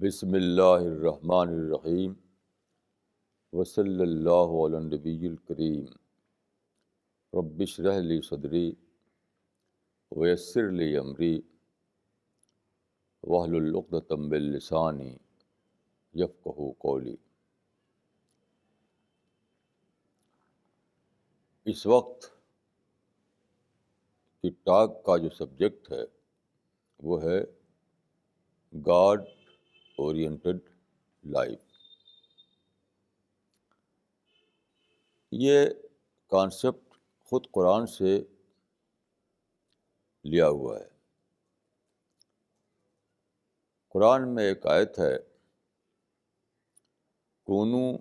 بسم اللہ الرحمن الرحیم وصلی اللہ علی النبی الکریم رب اشرح لی صدری ویسر لی امری واحلل عقدۃ من لسانی یفقہوا قولی۔ اس وقت کی ٹاک کا جو سبجیکٹ ہے وہ ہے گاڈ اورینٹڈ لائف۔ یہ کانسیپٹ خود قرآن سے لیا ہوا ہے۔ قرآن میں ایک آیت ہے، کونوا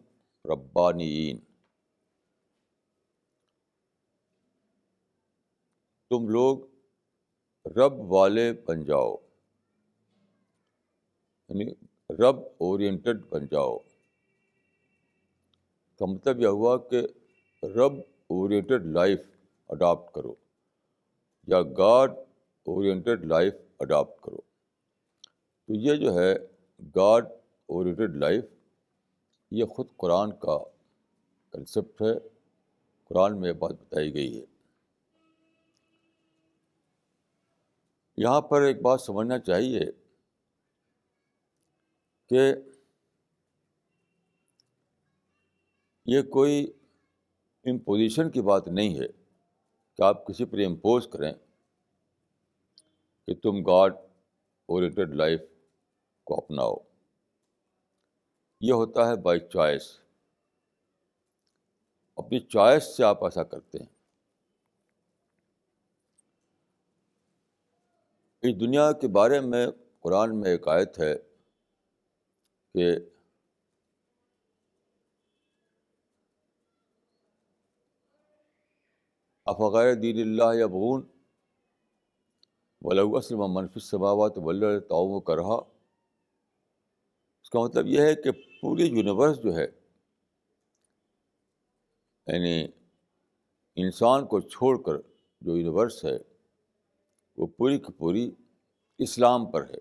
ربانیین، تم لوگ رب والے بن جاؤ، یعنی رب اورینٹڈ بن جاؤ۔ کا مطلب یہ ہوا کہ رب اورینٹڈ لائف اڈاپٹ کرو یا گاڈ اورینٹڈ لائف اڈاپٹ کرو۔ تو یہ جو ہے گاڈ اورینٹڈ لائف، یہ خود قرآن کا کنسیپٹ ہے، قرآن میں یہ بات بتائی گئی ہے۔ یہاں پر ایک بات سمجھنا چاہیے کہ یہ کوئی امپوزیشن کی بات نہیں ہے کہ آپ کسی پر امپوز کریں کہ تم گاڈ اورینٹڈ لائف کو اپناؤ۔ یہ ہوتا ہے بائی چوائس، اپنی چوائس سے آپ ایسا کرتے ہیں۔ اس دنیا کے بارے میں قرآن میں ایک آیت ہے کہ افغیر دین اللہ یبغون ولو اسلم من فی السماوات والارض طوعا وکرہا۔ اس کا مطلب یہ ہے کہ پوری یونیورس جو ہے، یعنی انسان کو چھوڑ کر جو یونیورس ہے وہ پوری کی پوری اسلام پر ہے۔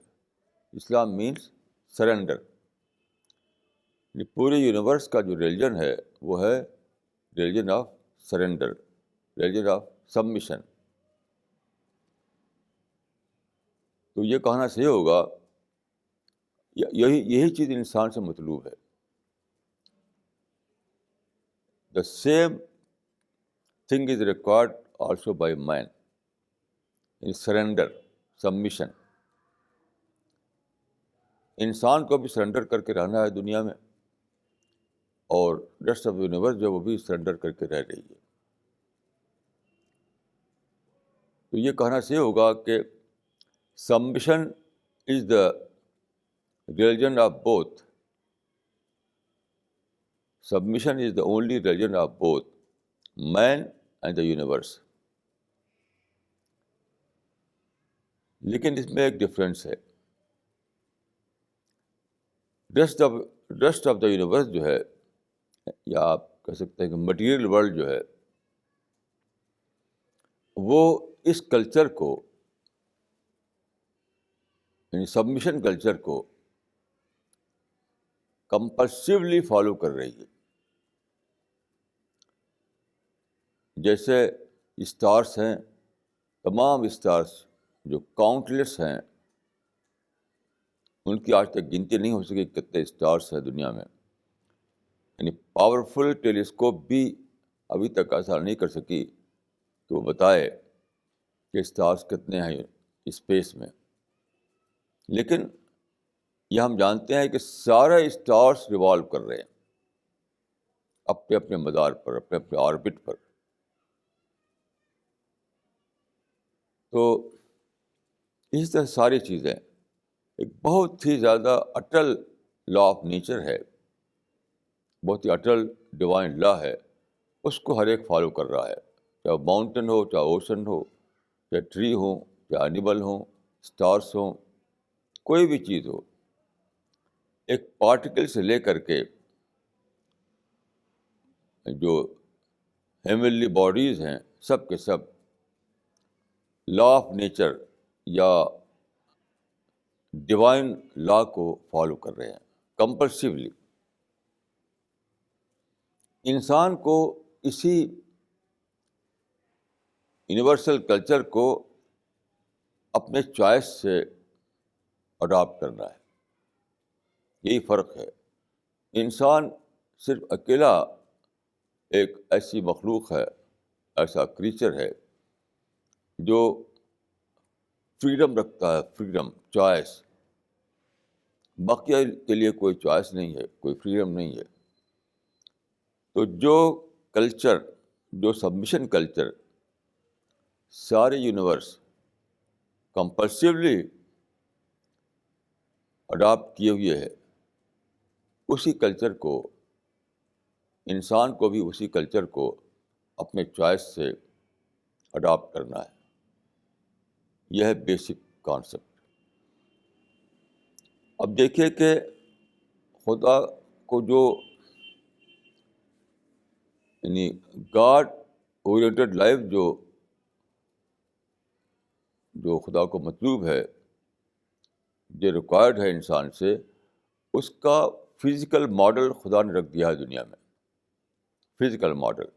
اسلام مینس سرنڈر، یعنی پوری یونیورس کا جو ریلیجن ہے وہ ہے religion of surrender, religion of submission. تو یہ کہنا صحیح ہوگا، یہی چیز انسان سے مطلوب ہے۔ The same thing is required also by man in surrender, submission. انسان کو بھی سرنڈر کر کے رہنا ہے دنیا میں، اور ریسٹ آف یونیورس جو وہ بھی سرنڈر کر کے رہ رہی ہے۔ تو یہ کہنا صحیح ہوگا کہ submission is the religion of both, submission is the only religion of both man and the universe. لیکن اس میں ایک ڈفرینس ہے۔ ریسٹ آف دا یونیورس جو ہے، یا آپ کہہ سکتے ہیں کہ مٹیریل ورلڈ جو ہے، وہ اس کلچر کو، یعنی سبمیشن کلچر کو کمپلسیولی فالو کر رہی ہے۔ جیسے اسٹارس ہیں، تمام اسٹارس جو کاؤنٹلیس ہیں، ان کی آج تک گنتی نہیں ہو سکی کتنے اسٹارس ہیں دنیا میں، یعنی پاورفل ٹیلیسکوپ بھی ابھی تک ایسا نہیں کر سکی کہ وہ بتائے کہ اسٹارس کتنے ہیں اسپیس میں۔ لیکن یہ ہم جانتے ہیں کہ سارے اسٹارس ریوالو کر رہے ہیں اپنے اپنے مدار پر، اپنے اپنے آربٹ پر۔ تو اس طرح ساری چیزیں ایک بہت ہی زیادہ اٹل لا آف نیچر ہے، بہت ہی اٹل ڈیوائن لا ہے، اس کو ہر ایک فالو کر رہا ہے، چاہے ماؤنٹین ہو، چاہے اوشن ہو، چاہے ٹری ہو، چاہے اینیمل ہوں، اسٹارس ہوں، کوئی بھی چیز ہو۔ ایک پارٹیکل سے لے کر کے جو ہیونلی باڈیز ہیں، سب کے سب لا آف نیچر یا ڈیوائن لا کو فالو کر رہے ہیں کمپلسیولی. انسان کو اسی یونیورسل کلچر کو اپنے چوائس سے اڈاپٹ کرنا ہے. یہی فرق ہے. انسان صرف اکیلا ایک ایسی مخلوق ہے, ایسا کریچر ہے جو فریڈم رکھتا ہے, فریڈم, چوائس. باقی کے لیے کوئی چوائس نہیں ہے, کوئی فریڈم نہیں ہے. تو جو کلچر, جو سبمیشن کلچر سارے یونیورس کمپلسیولی اڈاپٹ کیے ہوئے ہے, اسی کلچر کو, انسان کو بھی اسی کلچر کو اپنے چوائس سے اڈاپٹ کرنا ہے. یہ ہے بیسک کانسیپٹ. اب دیکھیے کہ خدا کو جو یعنی گاڈ اورینٹڈ لائف جو خدا کو مطلوب ہے, جو ریکوائرڈ ہے انسان سے, اس کا فزیکل ماڈل خدا نے رکھ دیا ہے دنیا میں. فزیکل ماڈل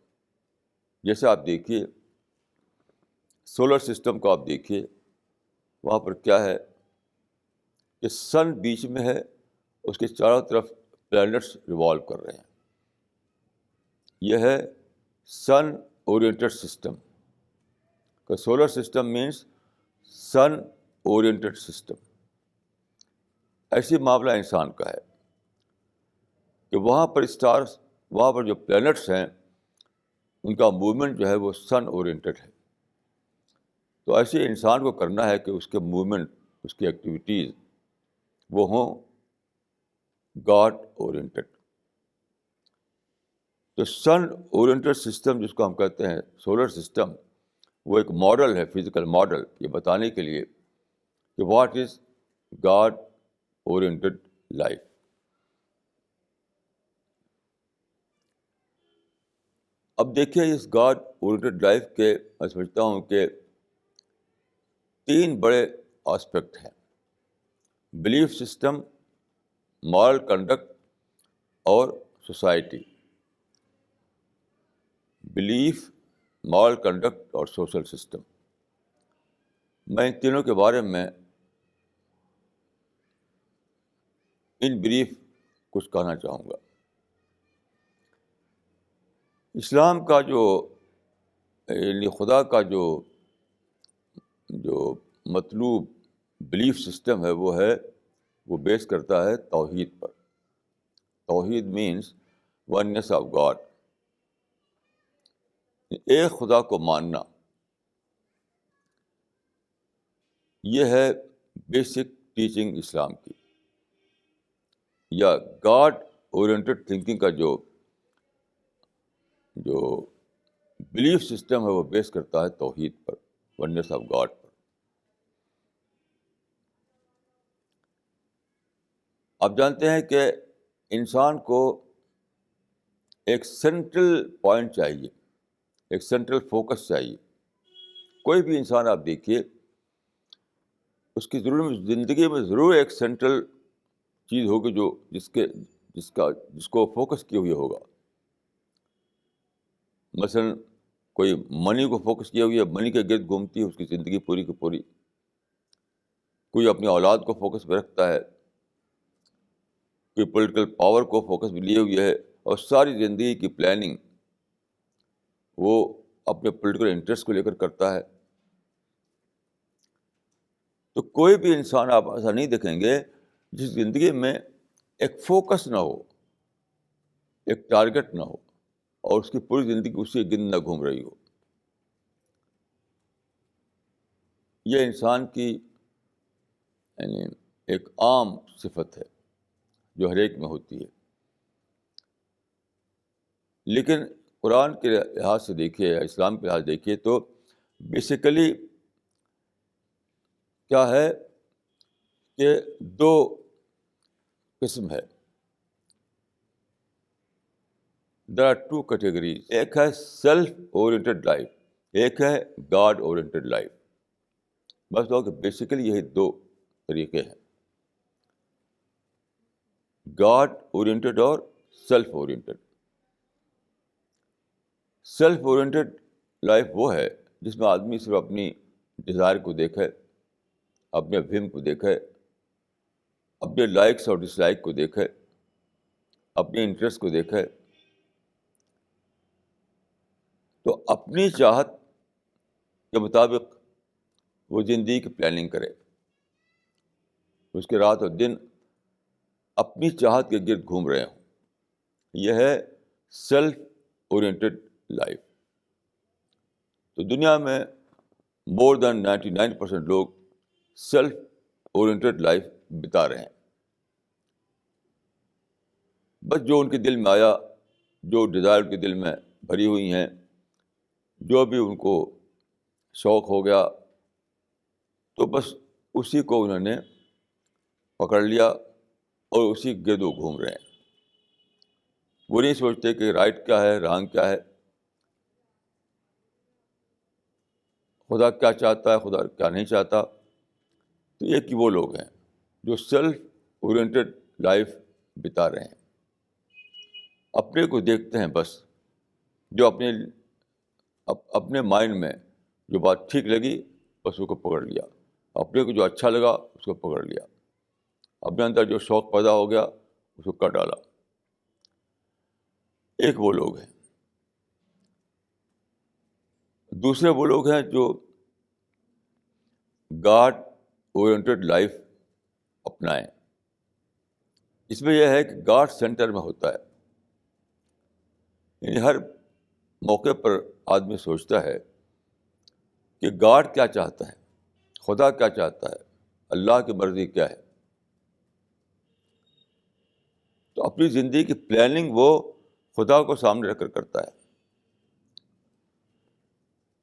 جیسے آپ دیکھیے سولر سسٹم کو, آپ دیکھیے وہاں پر کیا ہے کہ سن بیچ میں ہے, اس کے چاروں طرف پلانٹس ریوالو کر رہے ہیں. یہ ہے sun oriented system. Solar system means sun oriented system. ایسی معاملہ انسان کا ہے کہ وہاں پر اسٹارس, وہاں پر جو پلانٹس ہیں, ان کا موومنٹ جو ہے وہ سن اورینٹڈ ہے. تو ایسے انسان کو کرنا ہے کہ اس کے موومنٹ, اس کی ایکٹیویٹیز وہ ہوں گاڈ اورینٹڈ. تو سن اورینٹڈ سسٹم جس کو ہم کہتے ہیں سولر سسٹم, وہ ایک ماڈل ہے, فزیکل ماڈل, یہ بتانے کے لیے کہ what is God oriented life. اب دیکھیے اس گاڈ اورینٹڈ لائف کے میں سمجھتا ہوں کہ 3 بڑے آسپیکٹ ہیں: بلیف سسٹم, مورل کنڈکٹ اور سوسائٹی. بلیف, مورل کنڈکٹ اور سوشل سسٹم. میں ان تینوں کے بارے میں ان بریف کچھ کہنا چاہوں گا. اسلام کا جو یعنی خدا کا جو مطلوب بلیف سسٹم ہے وہ بیس کرتا ہے توحید پر. توحید مینس وننس آف گاڈ, ایک خدا کو ماننا. یہ ہے بیسک ٹیچنگ اسلام کی, یا گاڈ اورینٹڈ تھنکنگ کا جو بلیف سسٹم ہے وہ بیس کرتا ہے توحید پر, وننس آف گاڈ پر. آپ جانتے ہیں کہ انسان کو ایک سینٹرل پوائنٹ چاہیے, ایک سینٹرل فوکس چاہیے. کوئی بھی انسان آپ دیکھیے, اس کی زندگی میں ضرور ایک سینٹرل چیز ہوگی جو جس کو فوکس کیے ہوئے ہوگا. مثلاً کوئی منی کو فوکس کیا ہوئی ہے, منی کے گرد گھومتی ہے اس کی زندگی پوری کی پوری. کوئی اپنی اولاد کو فوکس پہ رکھتا ہے, کوئی پولیٹیکل پاور کو فوکس میں لیے ہوئے ہے, اور ساری زندگی کی پلاننگ وہ اپنے پولیٹیکل انٹرسٹ کو لے کر کرتا ہے. تو کوئی بھی انسان آپ ایسا نہیں دیکھیں گے جس زندگی میں ایک فوکس نہ ہو, ایک ٹارگٹ نہ ہو, اور اس کی پوری زندگی اسی گرد نہ گھوم رہی ہو. یہ انسان کی یعنی ایک عام صفت ہے جو ہر ایک میں ہوتی ہے. لیکن قرآن کے لحاظ سے دیکھیے یا اسلام کے لحاظ سے دیکھیے تو بیسیکلی کیا ہے کہ 2 قسم ہے. There are 2 categories. ایک ہے سیلف اورینٹڈ لائف, ایک ہے گاڈ اورینٹڈ لائف. بس کہ بیسیکلی یہی 2 طریقے ہیں. گاڈ اورینٹیڈ اور self oriented. Self oriented life وہ ہے جس میں آدمی صرف اپنی ڈیزائر کو دیکھے, اپنے وہم کو دیکھے, اپنے لائکس اور ڈس لائک کو دیکھے, اپنے انٹرسٹ کو دیکھے. تو اپنی چاہت کے مطابق وہ زندگی کی پلاننگ کرے, اس کے رات اور دن اپنی چاہت کے گرد گھوم رہے ہوں. یہ ہے سیلف اورینٹیڈ لائف. تو دنیا میں مور دین 99% لوگ سیلف اورینٹیڈ لائف بتا رہے ہیں. بس جو ان کے دل میں آیا, جو ڈیزائر کے دل میں بھری ہوئی ہیں, جو بھی ان کو شوق ہو گیا, تو بس اسی کو انہوں نے پکڑ لیا اور اسی گرد وہ گھوم رہے ہیں. وہ نہیں سوچتے کہ رائٹ کیا ہے, رانگ کیا ہے, خدا کیا چاہتا ہے, خدا کیا نہیں چاہتا. تو یہ کہ وہ لوگ ہیں جو سیلف اورینٹیڈ لائف بتا رہے ہیں, اپنے کو دیکھتے ہیں بس, جو اپنے مائنڈ میں جو بات ٹھیک لگی بس اس کو پکڑ لیا, اپنے کو جو اچھا لگا اس کو پکڑ لیا, اپنے اندر جو شوق پیدا ہو گیا اس کو کر ڈالا. ایک وہ لوگ ہیں. دوسرے وہ لوگ ہیں جو گاڈ اورینٹیڈ لائف اپنائیں. اس میں یہ ہے کہ گاڈ سینٹر میں ہوتا ہے. یعنی ہر موقع پر آدمی سوچتا ہے کہ گاڈ کیا چاہتا ہے, خدا کیا چاہتا ہے, اللہ کی مرضی کیا ہے. تو اپنی زندگی کی پلاننگ وہ خدا کو سامنے رکھ کر کرتا ہے.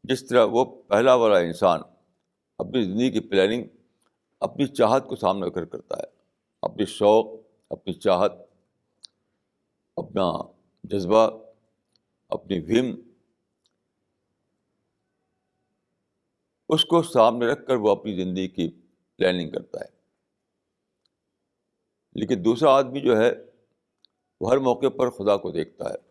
جس طرح وہ پہلا والا انسان اپنی زندگی کی پلاننگ اپنی چاہت کو سامنے رکھ کر کرتا ہے, اپنی شوق, اپنی چاہت, اپنا جذبہ, اپنی وہم, اس کو سامنے رکھ کر وہ اپنی زندگی کی پلاننگ کرتا ہے. لیکن دوسرا آدمی جو ہے وہ ہر موقع پر خدا کو دیکھتا ہے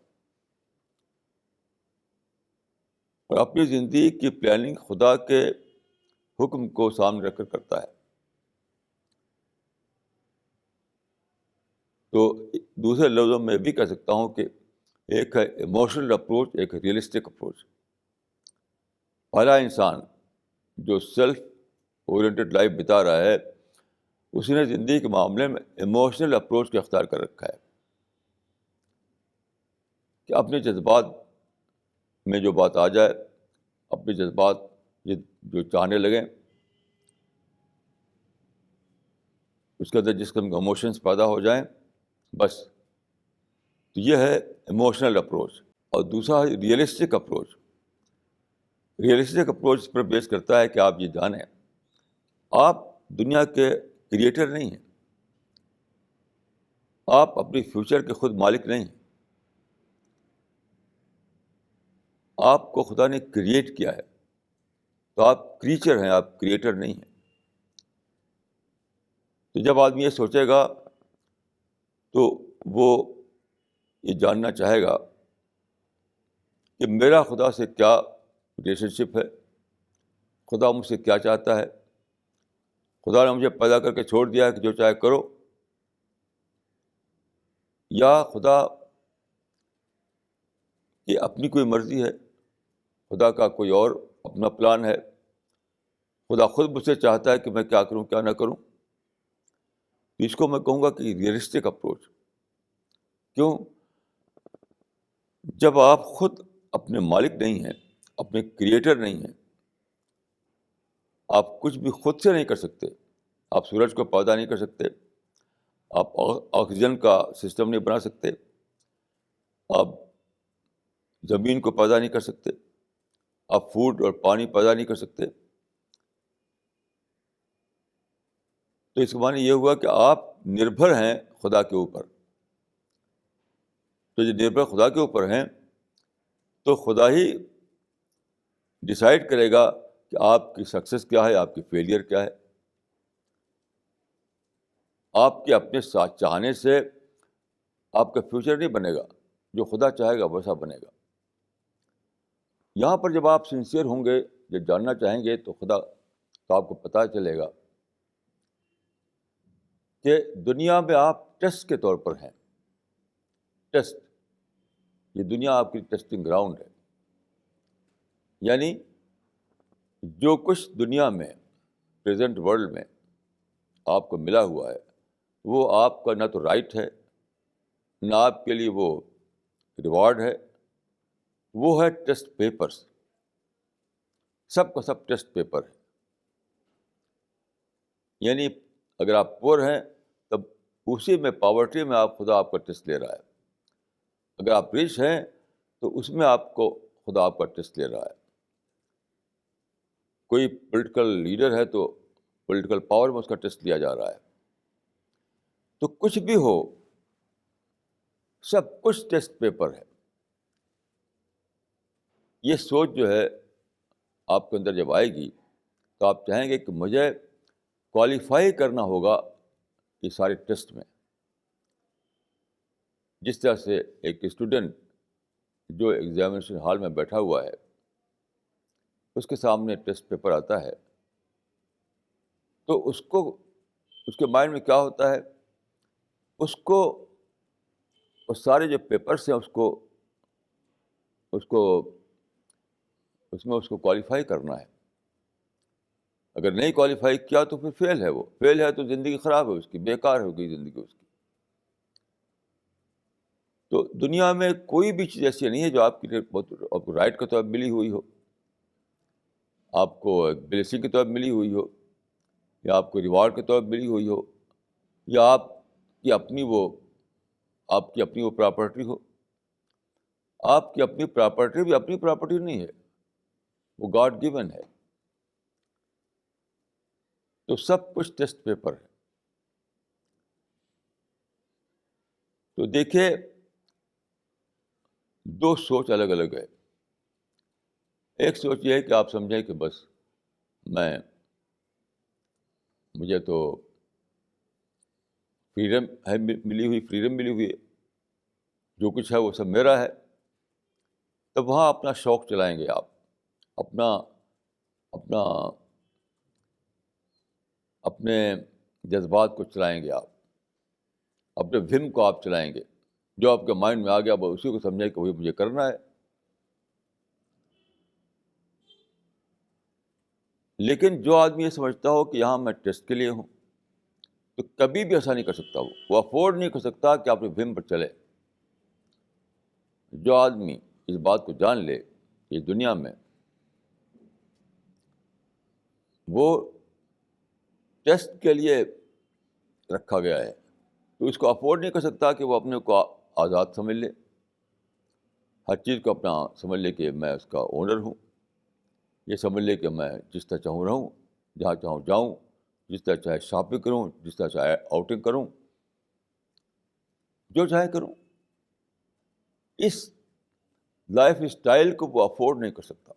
اور اپنی زندگی کی پلاننگ خدا کے حکم کو سامنے رکھ کر کرتا ہے. تو دوسرے لفظوں میں بھی کہہ سکتا ہوں کہ ایک ہے ایموشنل اپروچ, ایک ہے ریئلسٹک اپروچ. پہلا انسان جو سیلف اورینٹیڈ لائف بتا رہا ہے اس نے زندگی کے معاملے میں ایموشنل اپروچ کا اختیار کر رکھا ہے کہ اپنے جذبات میں جو بات آ جائے, اپنے جذبات جو چاہنے لگیں, اس کے اندر جس قسم کے ایموشنس پیدا ہو جائیں, بس. تو یہ ہے ایموشنل اپروچ. اور دوسرا ہے ریئلسٹک اپروچ. ریئلسٹک اپروچ اس پر بیس کرتا ہے کہ آپ یہ جانیں آپ دنیا کے کریٹر نہیں ہیں, آپ اپنی فیوچر کے خود مالک نہیں ہیں. آپ کو خدا نے کریٹ کیا ہے, تو آپ کریچر ہیں, آپ کریٹر نہیں ہیں. تو جب آدمی یہ سوچے گا تو وہ یہ جاننا چاہے گا کہ میرا خدا سے کیا ریلیشن شپ ہے, خدا مجھ سے کیا چاہتا ہے. خدا نے مجھے پیدا کر کے چھوڑ دیا ہے کہ جو چاہے کرو, یا خدا کی اپنی کوئی مرضی ہے, خدا کا کوئی اور اپنا پلان ہے, خدا خود مجھ سے چاہتا ہے کہ میں کیا کروں کیا نہ کروں. اس کو میں کہوں گا کہ ریئلسٹک اپروچ. کیوں؟ جب آپ خود اپنے مالک نہیں ہیں, اپنے کریٹر نہیں ہیں, آپ کچھ بھی خود سے نہیں کر سکتے. آپ سورج کو پیدا نہیں کر سکتے, آپ آکسیجن کا سسٹم نہیں بنا سکتے, آپ زمین کو پیدا نہیں کر سکتے, آپ فوڈ اور پانی پیدا نہیں کر سکتے. تو اس کا معنی یہ ہوا کہ آپ نربھر ہیں خدا کے اوپر. تو جو نربھر خدا کے اوپر ہیں تو خدا ہی ڈیسائیڈ کرے گا کہ آپ کی سکسیس کیا ہے, آپ کی فیلئر کیا ہے. آپ کے اپنے ساتھ چاہنے سے آپ کا فیوچر نہیں بنے گا، جو خدا چاہے گا ویسا بنے گا۔ یہاں پر جب آپ سنسیئر ہوں گے، جب جاننا چاہیں گے تو خدا تو آپ کو پتہ چلے گا کہ دنیا میں آپ ٹیسٹ کے طور پر ہیں۔ ٹیسٹ، یہ دنیا آپ کی ٹیسٹنگ گراؤنڈ ہے۔ یعنی جو کچھ دنیا میں پریزنٹ ورلڈ میں آپ کو ملا ہوا ہے وہ آپ کا نہ تو رائٹ ہے، نہ آپ کے لیے وہ ریوارڈ ہے، وہ ہے ٹیسٹ پیپرس۔ سب کا سب ٹیسٹ پیپر ہے۔ یعنی اگر آپ پور ہیں تب اسی میں پاورٹی میں خدا آپ کا ٹیسٹ لے رہا ہے، اگر آپ رچ ہیں تو اس میں آپ کو خدا آپ کا ٹیسٹ لے رہا ہے۔ کوئی پولیٹیکل لیڈر ہے تو پولیٹیکل پاور میں اس کا ٹیسٹ لیا جا رہا ہے۔ تو کچھ بھی ہو، سب کچھ ٹیسٹ پیپر ہے۔ یہ سوچ جو ہے آپ کے اندر جب آئے گی تو آپ چاہیں گے کہ مجھے کوالیفائی کرنا ہوگا یہ سارے ٹیسٹ میں۔ جس طرح سے ایک اسٹوڈنٹ جو ایگزامینیشن ہال میں بیٹھا ہوا ہے، اس کے سامنے ٹیسٹ پیپر آتا ہے تو اس کے مائنڈ میں کیا ہوتا ہے؟ اس کو وہ سارے جو پیپرس ہیں اس میں کوالیفائی کرنا ہے۔ اگر نہیں کوالیفائی کیا تو پھر فیل ہے، وہ فیل ہے تو زندگی خراب ہے، اس کی بیکار ہو گئی زندگی اس کی۔ تو دنیا میں کوئی بھی چیز ایسی نہیں ہے جو آپ کے لیے آپ کو رائٹ کے طور پر ملی ہوئی ہو، آپ کو بلیسنگ کے طور پر ملی ہوئی ہو، یا آپ کو ریوارڈ کے طور پر ملی ہوئی ہو، یا آپ کی اپنی وہ پراپرٹی ہو۔ آپ کی اپنی پراپرٹی بھی اپنی پراپرٹی نہیں ہے، وہ گاڈ گیون ہے۔ تو سب کچھ ٹیسٹ پیپر ہے۔ تو دیکھیے، دو سوچ الگ الگ ہے۔ ایک سوچ یہ ہے کہ آپ سمجھیں کہ بس مجھے تو فریڈم ہے، فریڈم ملی ہوئی ہے، جو کچھ ہے وہ سب میرا ہے۔ تب وہاں اپنا شوق چلائیں گے، آپ اپنا اپنے جذبات کو چلائیں گے، آپ اپنے وھم کو آپ چلائیں گے۔ جو آپ کے مائنڈ میں آ گیا وہ اسی کو سمجھیں کہ وہی مجھے کرنا ہے۔ لیکن جو آدمی یہ سمجھتا ہو کہ یہاں میں ٹیسٹ کے لیے ہوں، تو کبھی بھی ایسا نہیں کر سکتا، وہ افورڈ نہیں کر سکتا کہ اپنے وھم پر چلے۔ جو آدمی اس بات کو جان لے کہ دنیا میں وہ ٹیسٹ کے لیے رکھا گیا ہے، تو اس کو افورڈ نہیں کر سکتا کہ وہ اپنے کو آزاد سمجھ لے، ہر چیز کو اپنا سمجھ لے کہ میں اس کا اونر ہوں، یہ سمجھ لے کہ میں جس طرح چاہوں رہوں، جہاں چاہوں جاؤں، جس طرح چاہے شاپنگ کروں، جس طرح چاہے آؤٹنگ کروں، جو چاہے کروں۔ اس لائف اسٹائل کو وہ افورڈ نہیں کر سکتا،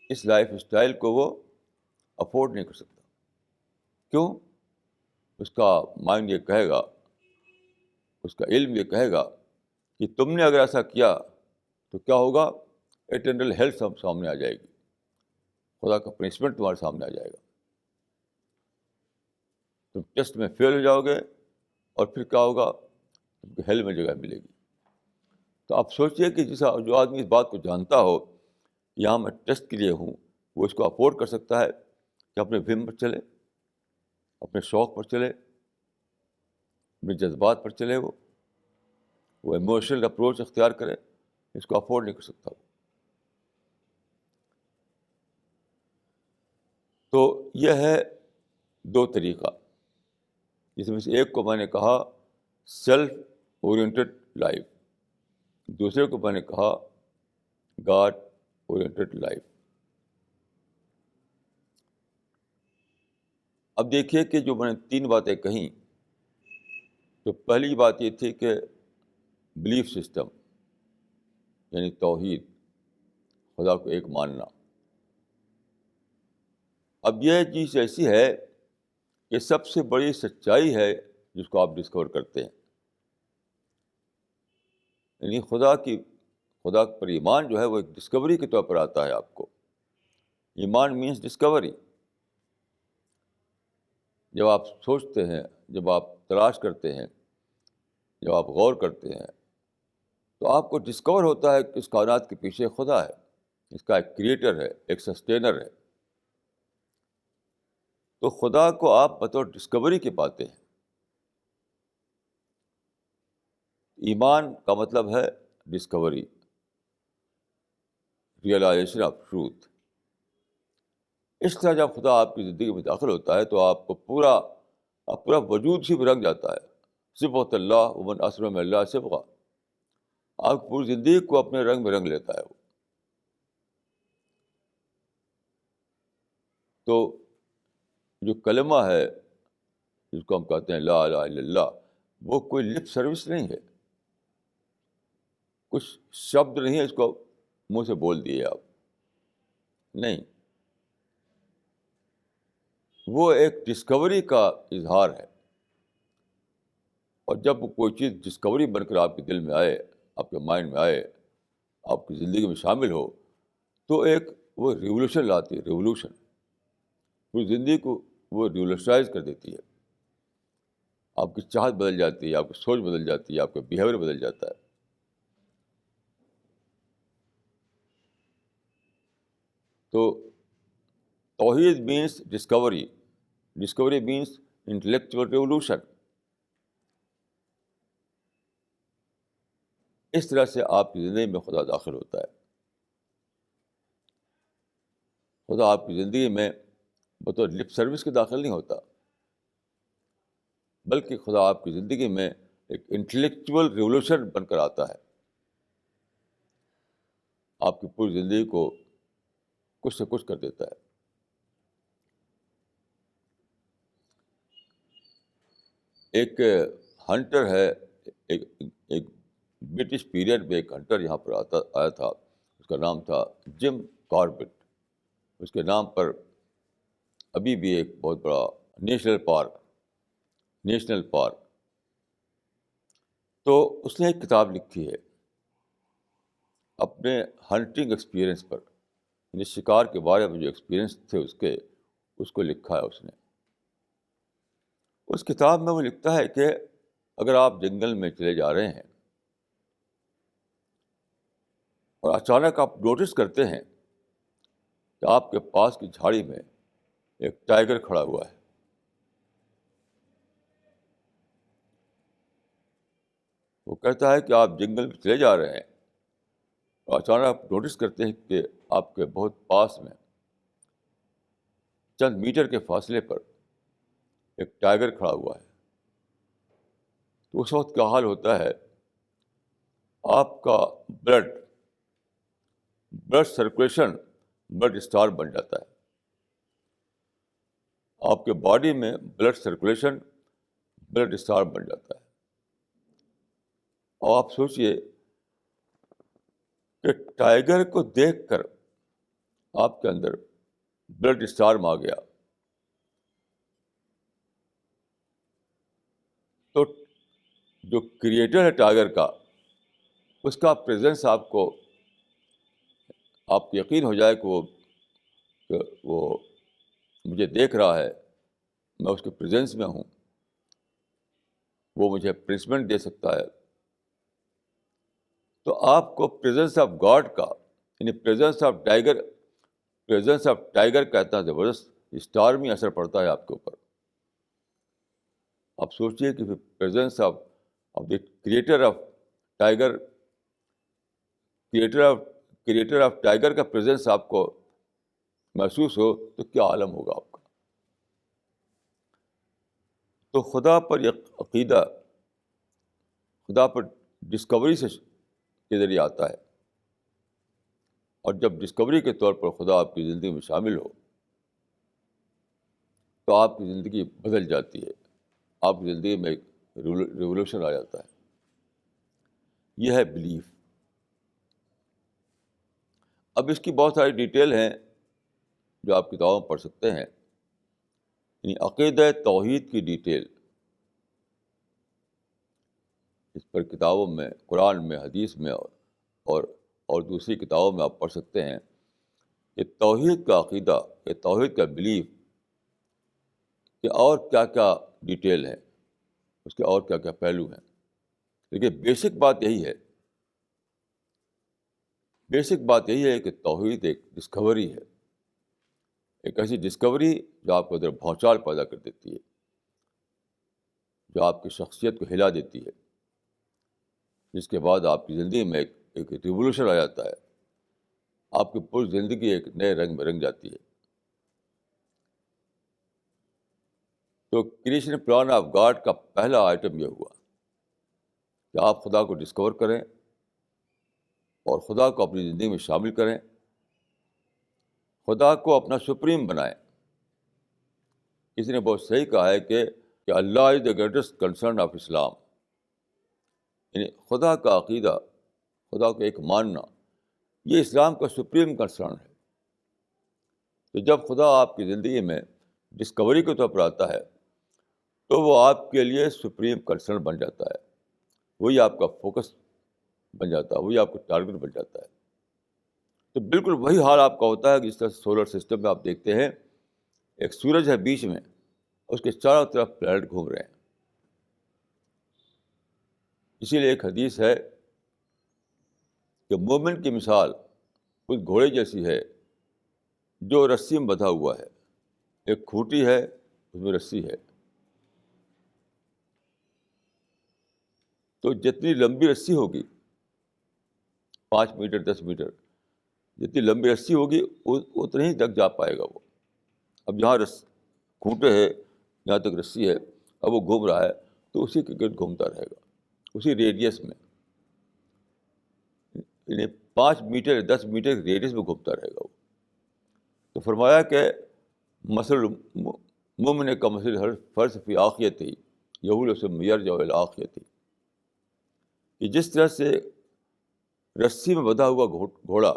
اس لائف اسٹائل کو وہ افورڈ نہیں کر سکتا۔ کیوں؟ اس کا مائنڈ یہ کہے گا، اس کا علم یہ کہے گا کہ تم نے اگر ایسا کیا تو کیا ہوگا؟ اٹرنل ہیل سامنے آ جائے گی، خدا کا پنشمنٹ تمہارے سامنے آ جائے گا، تم ٹیسٹ میں فیل ہو جاؤ گے، اور پھر کیا ہوگا؟ تم کو ہیل میں جگہ ملے گی۔ تو آپ سوچئے کہ جو آدمی اس بات کو جانتا ہو یہاں میں ٹیسٹ کے لیے ہوں، وہ اس کو افورڈ کر سکتا ہے کہ اپنے وھم پر چلے، اپنے شوق پر چلے، اپنے جذبات پر چلے، وہ ایموشنل اپروچ اختیار کرے۔ اس کو افورڈ نہیں کر سکتا۔ تو یہ ہے دو طریقہ، جس میں سے ایک کو میں نے کہا سیلف اورینٹڈ لائف، دوسرے کو میں نے کہا گاڈ اورینٹڈ لائف۔ اب دیکھیے کہ جو میں نے تین باتیں کہیں، تو پہلی بات یہ تھی کہ بلیف سسٹم، یعنی توحید، خدا کو ایک ماننا۔ اب یہ چیز ایسی ہے کہ سب سے بڑی سچائی ہے جس کو آپ ڈسکور کرتے ہیں. یعنی خدا پر ایمان جو ہے وہ ایک ڈسکوری کے طور پر آتا ہے آپ کو. ایمان مینس ڈسکوری. جب آپ سوچتے ہیں، جب آپ تلاش کرتے ہیں، جب آپ غور کرتے ہیں، تو آپ کو ڈسکور ہوتا ہے کہ اس کائنات کے پیچھے خدا ہے، اس کا ایک کریٹر ہے، ایک سسٹینر ہے. تو خدا کو آپ بطور ڈسکوری کے پاتے ہیں. ایمان کا مطلب ہے ڈسکوری، ریئلائزیشن آف ٹروتھ. اس طرح جب خدا آپ کی زندگی میں داخل ہوتا ہے تو آپ کو پورا وجود ہی میں رنگ جاتا ہے. صبغۃ اللہ ومن اسلم اللہ صبغہ. آپ پوری زندگی کو اپنے رنگ میں رنگ لیتا ہے وہ. تو جو کلمہ ہے جس کو ہم کہتے ہیں لا الہ الا اللہ، وہ کوئی لپ سروس نہیں ہے، کچھ شبد نہیں ہے اس کو منہ سے بول دیے آپ. نہیں، وہ ایک ڈسکوری کا اظہار ہے. اور جب کوئی چیز ڈسکوری بن کر آپ کے دل میں آئے، آپ کے مائنڈ میں آئے، آپ کی زندگی میں شامل ہو، تو ایک وہ ریولیوشن لاتی ہے. ریولیوشن پوری زندگی کو وہ ریولیوشنائز کر دیتی ہے. آپ کی چاہت بدل جاتی ہے، آپ کی سوچ بدل جاتی ہے، آپ کا بیہیویئر بدل جاتا ہے. تو توحید means discovery. Discovery means intellectual revolution. اس طرح سے آپ کی زندگی میں خدا داخل ہوتا ہے. خدا آپ کی زندگی میں بطور لپ سروس کے داخل نہیں ہوتا، بلکہ خدا آپ کی زندگی میں ایک انٹلیکچوئل ریولیوشن بن کر آتا ہے. آپ کی پوری زندگی کو کچھ سے کچھ کر دیتا ہے. ایک ہنٹر ہے، ایک برٹش پیریڈ میں ایک ہنٹر یہاں پر آیا تھا. اس کا نام تھا جم کاربٹ. اس کے نام پر ابھی بھی ایک بہت بڑا نیشنل پارک. تو اس نے ایک کتاب لکھی ہے اپنے ہنٹنگ ایکسپیرئنس پر. یعنی شکار کے بارے میں جو ایکسپیرئنس تھے اس کو لکھا ہے اس نے. اس کتاب میں وہ لکھتا ہے کہ اگر آپ جنگل میں چلے جا رہے ہیں اور اچانک آپ نوٹس کرتے ہیں کہ آپ کے پاس کی جھاڑی میں ایک ٹائیگر کھڑا ہوا ہے. وہ کہتا ہے کہ آپ جنگل میں چلے جا رہے ہیں اور اچانک آپ نوٹس کرتے ہیں کہ آپ کے بہت پاس میں چند میٹر کے فاصلے پر ایک ٹائیگر کھڑا ہوا ہے. تو اس وقت کیا حال ہوتا ہے؟ آپ کا بلڈ سرکولیشن بلڈ اسٹار بن جاتا ہے. آپ کے باڈی میں بلڈ سرکولیشن بلڈ اسٹار بن جاتا ہے. اور آپ سوچئے کہ ٹائیگر کو دیکھ کر آپ کے اندر بلڈ اسٹار میں آ گیا تو جو کریٹر ہے ٹائیگر کا، اس کا پریزنس آپ کو یقین ہو جائے کہ وہ مجھے دیکھ رہا ہے، میں اس کے پریزنس میں ہوں، وہ مجھے پنشمنٹ دے سکتا ہے. تو آپ کو پریزنس آف گاڈ کا، یعنی پریزنس آف ٹائیگر کا اتنا زبردست اسٹارمی اثر پڑتا ہے آپ کے اوپر. آپ سوچیے کہ presence of the creator of tiger کا پریزنس آپ کو محسوس ہو تو کیا عالم ہوگا آپ کا. تو خدا پر یہ عقیدہ خدا پر ڈسکوری کے ذریعے آتا ہے. اور جب ڈسکوری کے طور پر خدا آپ کی زندگی میں شامل ہو تو آپ کی زندگی بدل جاتی ہے. آپ کی زندگی میں ایک ریولیوشن آ جاتا ہے. یہ ہے بلیف. اب اس کی بہت ساری ڈیٹیل ہیں جو آپ کتابوں میں پڑھ سکتے ہیں. یعنی عقیدہ توحید کی ڈیٹیل اس پر کتابوں میں، قرآن میں، حدیث میں اور اور دوسری کتابوں میں آپ پڑھ سکتے ہیں کہ توحید کا عقیدہ، یہ توحید کا بلیف کہ اور کیا کیا ڈیٹیل ہے، اس کے اور کیا کیا پہلو ہیں. لیکن بیسک بات یہی ہے، بیسک بات یہی ہے کہ توحید ایک ڈسکوری ہے، ایک ایسی ڈسکوری جو آپ کے اندر بھونچال پیدا کر دیتی ہے، جو آپ کی شخصیت کو ہلا دیتی ہے، جس کے بعد آپ کی زندگی میں ایک ریولوشن آ جاتا ہے، آپ کی پوری زندگی ایک نئے رنگ میں رنگ جاتی ہے. تو کریشن پلان آف گاڈ کا پہلا آئٹم یہ ہوا کہ آپ خدا کو ڈسکور کریں اور خدا کو اپنی زندگی میں شامل کریں، خدا کو اپنا سپریم بنائیں. کسی نے بہت صحیح کہا ہے کہ اللہ از دا گریٹسٹ کنسرن آف اسلام، یعنی خدا کا عقیدہ، خدا کو ایک ماننا، یہ اسلام کا سپریم کنسرن ہے. تو جب خدا آپ کی زندگی میں ڈسکوری کے طور پر آتا ہے تو وہ آپ کے لیے سپریم کنسرن بن جاتا ہے، وہی آپ کا فوکس بن جاتا ہے، وہی آپ کا ٹارگٹ بن جاتا ہے. تو بالکل وہی حال آپ کا ہوتا ہے کہ جس طرح سولر سسٹم میں آپ دیکھتے ہیں ایک سورج ہے بیچ میں، اس کے چاروں طرف پلانٹ گھوم رہے ہیں. اسی لیے ایک حدیث ہے کہ مومن کی مثال اس گھوڑے جیسی ہے جو رسی میں بندھا ہوا ہے، ایک کھوٹی ہے، اس میں رسی ہے. تو جتنی لمبی رسی ہوگی، 5 میٹر 10 میٹر، جتنی لمبی رسی ہوگی اتنے ہی تک جا پائے گا وہ. اب جہاں کھوٹے ہے، جہاں تک رسی ہے، اب وہ گھوم رہا ہے تو اسی کے گرد گھومتا رہے گا، اسی ریڈیس میں، یعنی 5 میٹر 10 میٹر ریڈیس میں گھومتا رہے گا وہ. تو فرمایا کہ مثل مومن کا مثل ہر فرض فی آخیت ہی یہول سے میرجع الآخیت ہی، کہ جس طرح سے رسی میں بندھا ہوا گھوڑا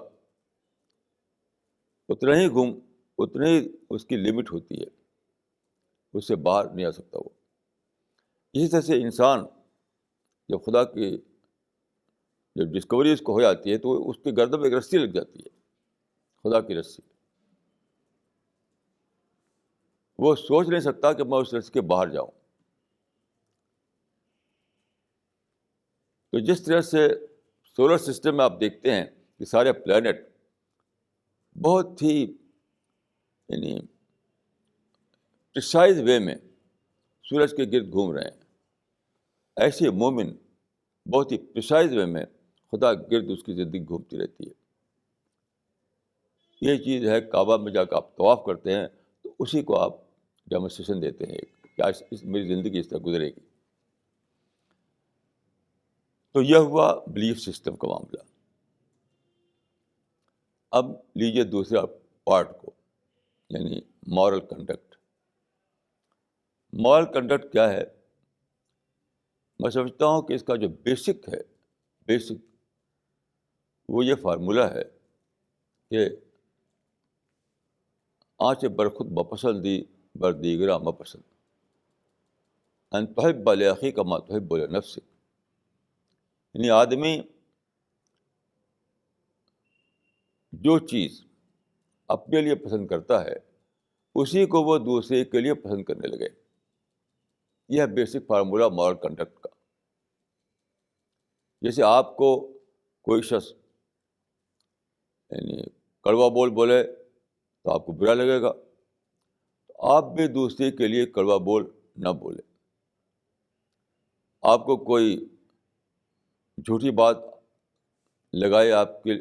اتنا ہی اس کی لمٹ ہوتی ہے، اس سے باہر نہیں آ سکتا وہ. اسی طرح سے انسان جب خدا کی جب ڈسکوری اس کو ہو جاتی ہے تو اس کی گردن میں ایک رسی لگ جاتی ہے، خدا کی رسی. وہ سوچ نہیں سکتا کہ میں اس رسی کے باہر جاؤں. تو جس طرح سے سولر سسٹم میں آپ دیکھتے ہیں کہ سارے پلانٹ بہت ہی یعنی پریسائز وے میں سورج کے گرد گھوم رہے ہیں، ایسے مومن بہت ہی پریسائز وے میں خدا گرد اس کی زندگی گھومتی رہتی ہے. یہ چیز ہے کعبہ میں جا کے آپ طواف کرتے ہیں تو اسی کو آپ ڈیمونسٹریشن دیتے ہیں کہ میری زندگی اس طرح گزرے گی. تو یہ ہوا بلیف سسٹم کا معاملہ. اب لیجیے دوسرا پارٹ کو، یعنی مورل کنڈکٹ. مورل کنڈکٹ کیا ہے؟ میں سمجھتا ہوں کہ اس کا جو بیسک وہ یہ فارمولہ ہے کہ آنچ برخود بپسندی بر دیگرہ مپسند، ان تحب لاخیک ما تحب لنفسک. یعنی آدمی جو چیز اپنے لیے پسند کرتا ہے اسی کو وہ دوسرے کے لیے پسند کرنے لگے. یہ ہے بیسک فارمولہ مورل کنڈکٹ کا. جیسے آپ کو کوئی شخص یعنی کڑوا بولے تو آپ کو برا لگے گا، تو آپ بھی دوسرے کے لیے کڑوا بول نہ بولے. آپ کو کوئی جھوٹی بات لگائے آپ کے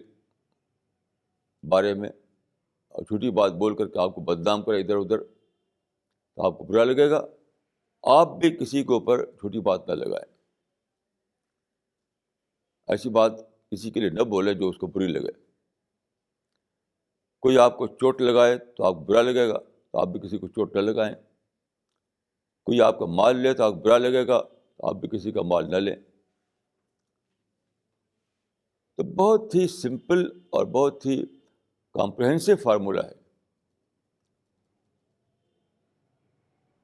بارے میں اور جھوٹی بات بول کر کے آپ کو بدنام کرے ادھر ادھر، تو آپ کو برا لگے گا. آپ بھی کسی کے اوپر جھوٹی بات نہ لگائیں، ایسی بات کسی کے لیے نہ بولے جو اس کو بری لگے. کوئی آپ کو چوٹ لگائے تو آپ کو برا لگے گا، تو آپ بھی کسی کو چوٹ نہ لگائیں. کوئی آپ کا مال لے تو آپ کو برا لگے گا، تو آپ بھی کسی کا مال نہ لیں. تو بہت ہی سمپل اور بہت ہی کمپریہنسو فارمولہ ہے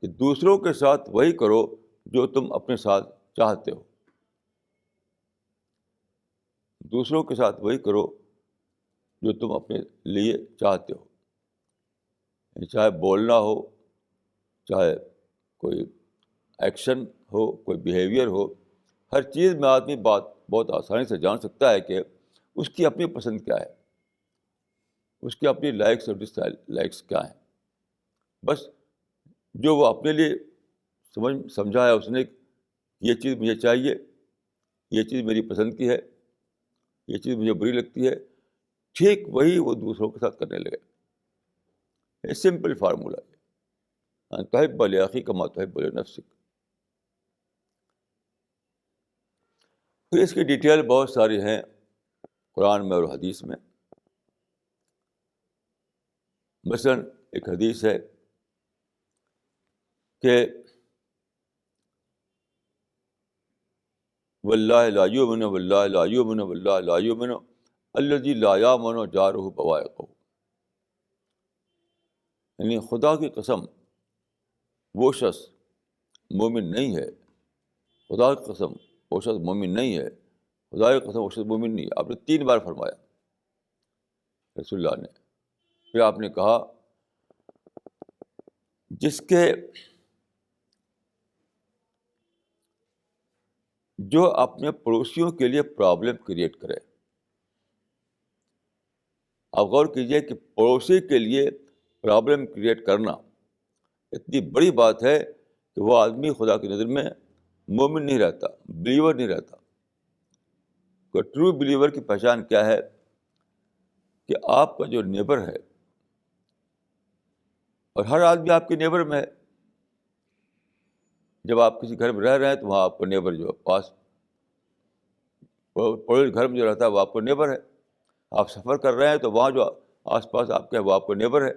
کہ دوسروں کے ساتھ وہی کرو جو تم اپنے ساتھ چاہتے ہو. دوسروں کے ساتھ وہی کرو جو تم اپنے لیے چاہتے ہو، چاہے بولنا ہو، چاہے کوئی ایکشن ہو، کوئی بیہیویئر ہو، ہر چیز میں آدمی بہت آسانی سے جان سکتا ہے کہ اس کی اپنی پسند کیا ہے، اس کی اپنی لائکس اور ڈس لائکس کیا ہیں. بس جو وہ اپنے لیے سمجھا ہے اس نے، یہ چیز مجھے چاہیے، یہ چیز میری پسند کی ہے، یہ چیز مجھے بری لگتی ہے، ٹھیک وہی وہ دوسروں کے ساتھ کرنے لگے. یہ سمپل فارمولہ ہے، تحب لاخیک ما تحب لنفسک. پھر اس کی ڈیٹیل بہت ساری ہیں قرآن میں اور حدیث میں. مثلاً ایک حدیث ہے کہ واللہ لا یؤمن واللہ لا یؤمن واللہ لا یؤمن الذی لا یامن جارہ بوائقہ. یعنی خدا کی قسم وہ شخص مومن نہیں ہے، خدا کی قسم وہ شخص مومن نہیں ہے، خدا کی قسم وہ شخص مومن نہیں ہے. آپ نے 3 بار فرمایا رسول اللہ نے. پھر آپ نے کہا جس کے جو اپنے پڑوسیوں کے لیے پرابلم کریٹ کرے. آپ غور کیجیے کہ پڑوسی کے لیے پرابلم کریٹ کرنا اتنی بڑی بات ہے کہ وہ آدمی خدا کی نظر میں مومن نہیں رہتا، بلیور نہیں رہتا. تو ٹرو بلیور کی پہچان کیا ہے کہ آپ کا جو نیبر ہے، اور ہر آدمی آپ کے نیبر میں ہے. جب آپ کسی گھر میں رہ رہے ہیں تو وہاں آپ کا نیبر جو پاس پڑوس گھر میں جو رہتا ہے وہ آپ کا نیبر ہے. آپ سفر کر رہے ہیں تو وہاں جو آس پاس آپ کے وہ آپ کا نیبر ہے.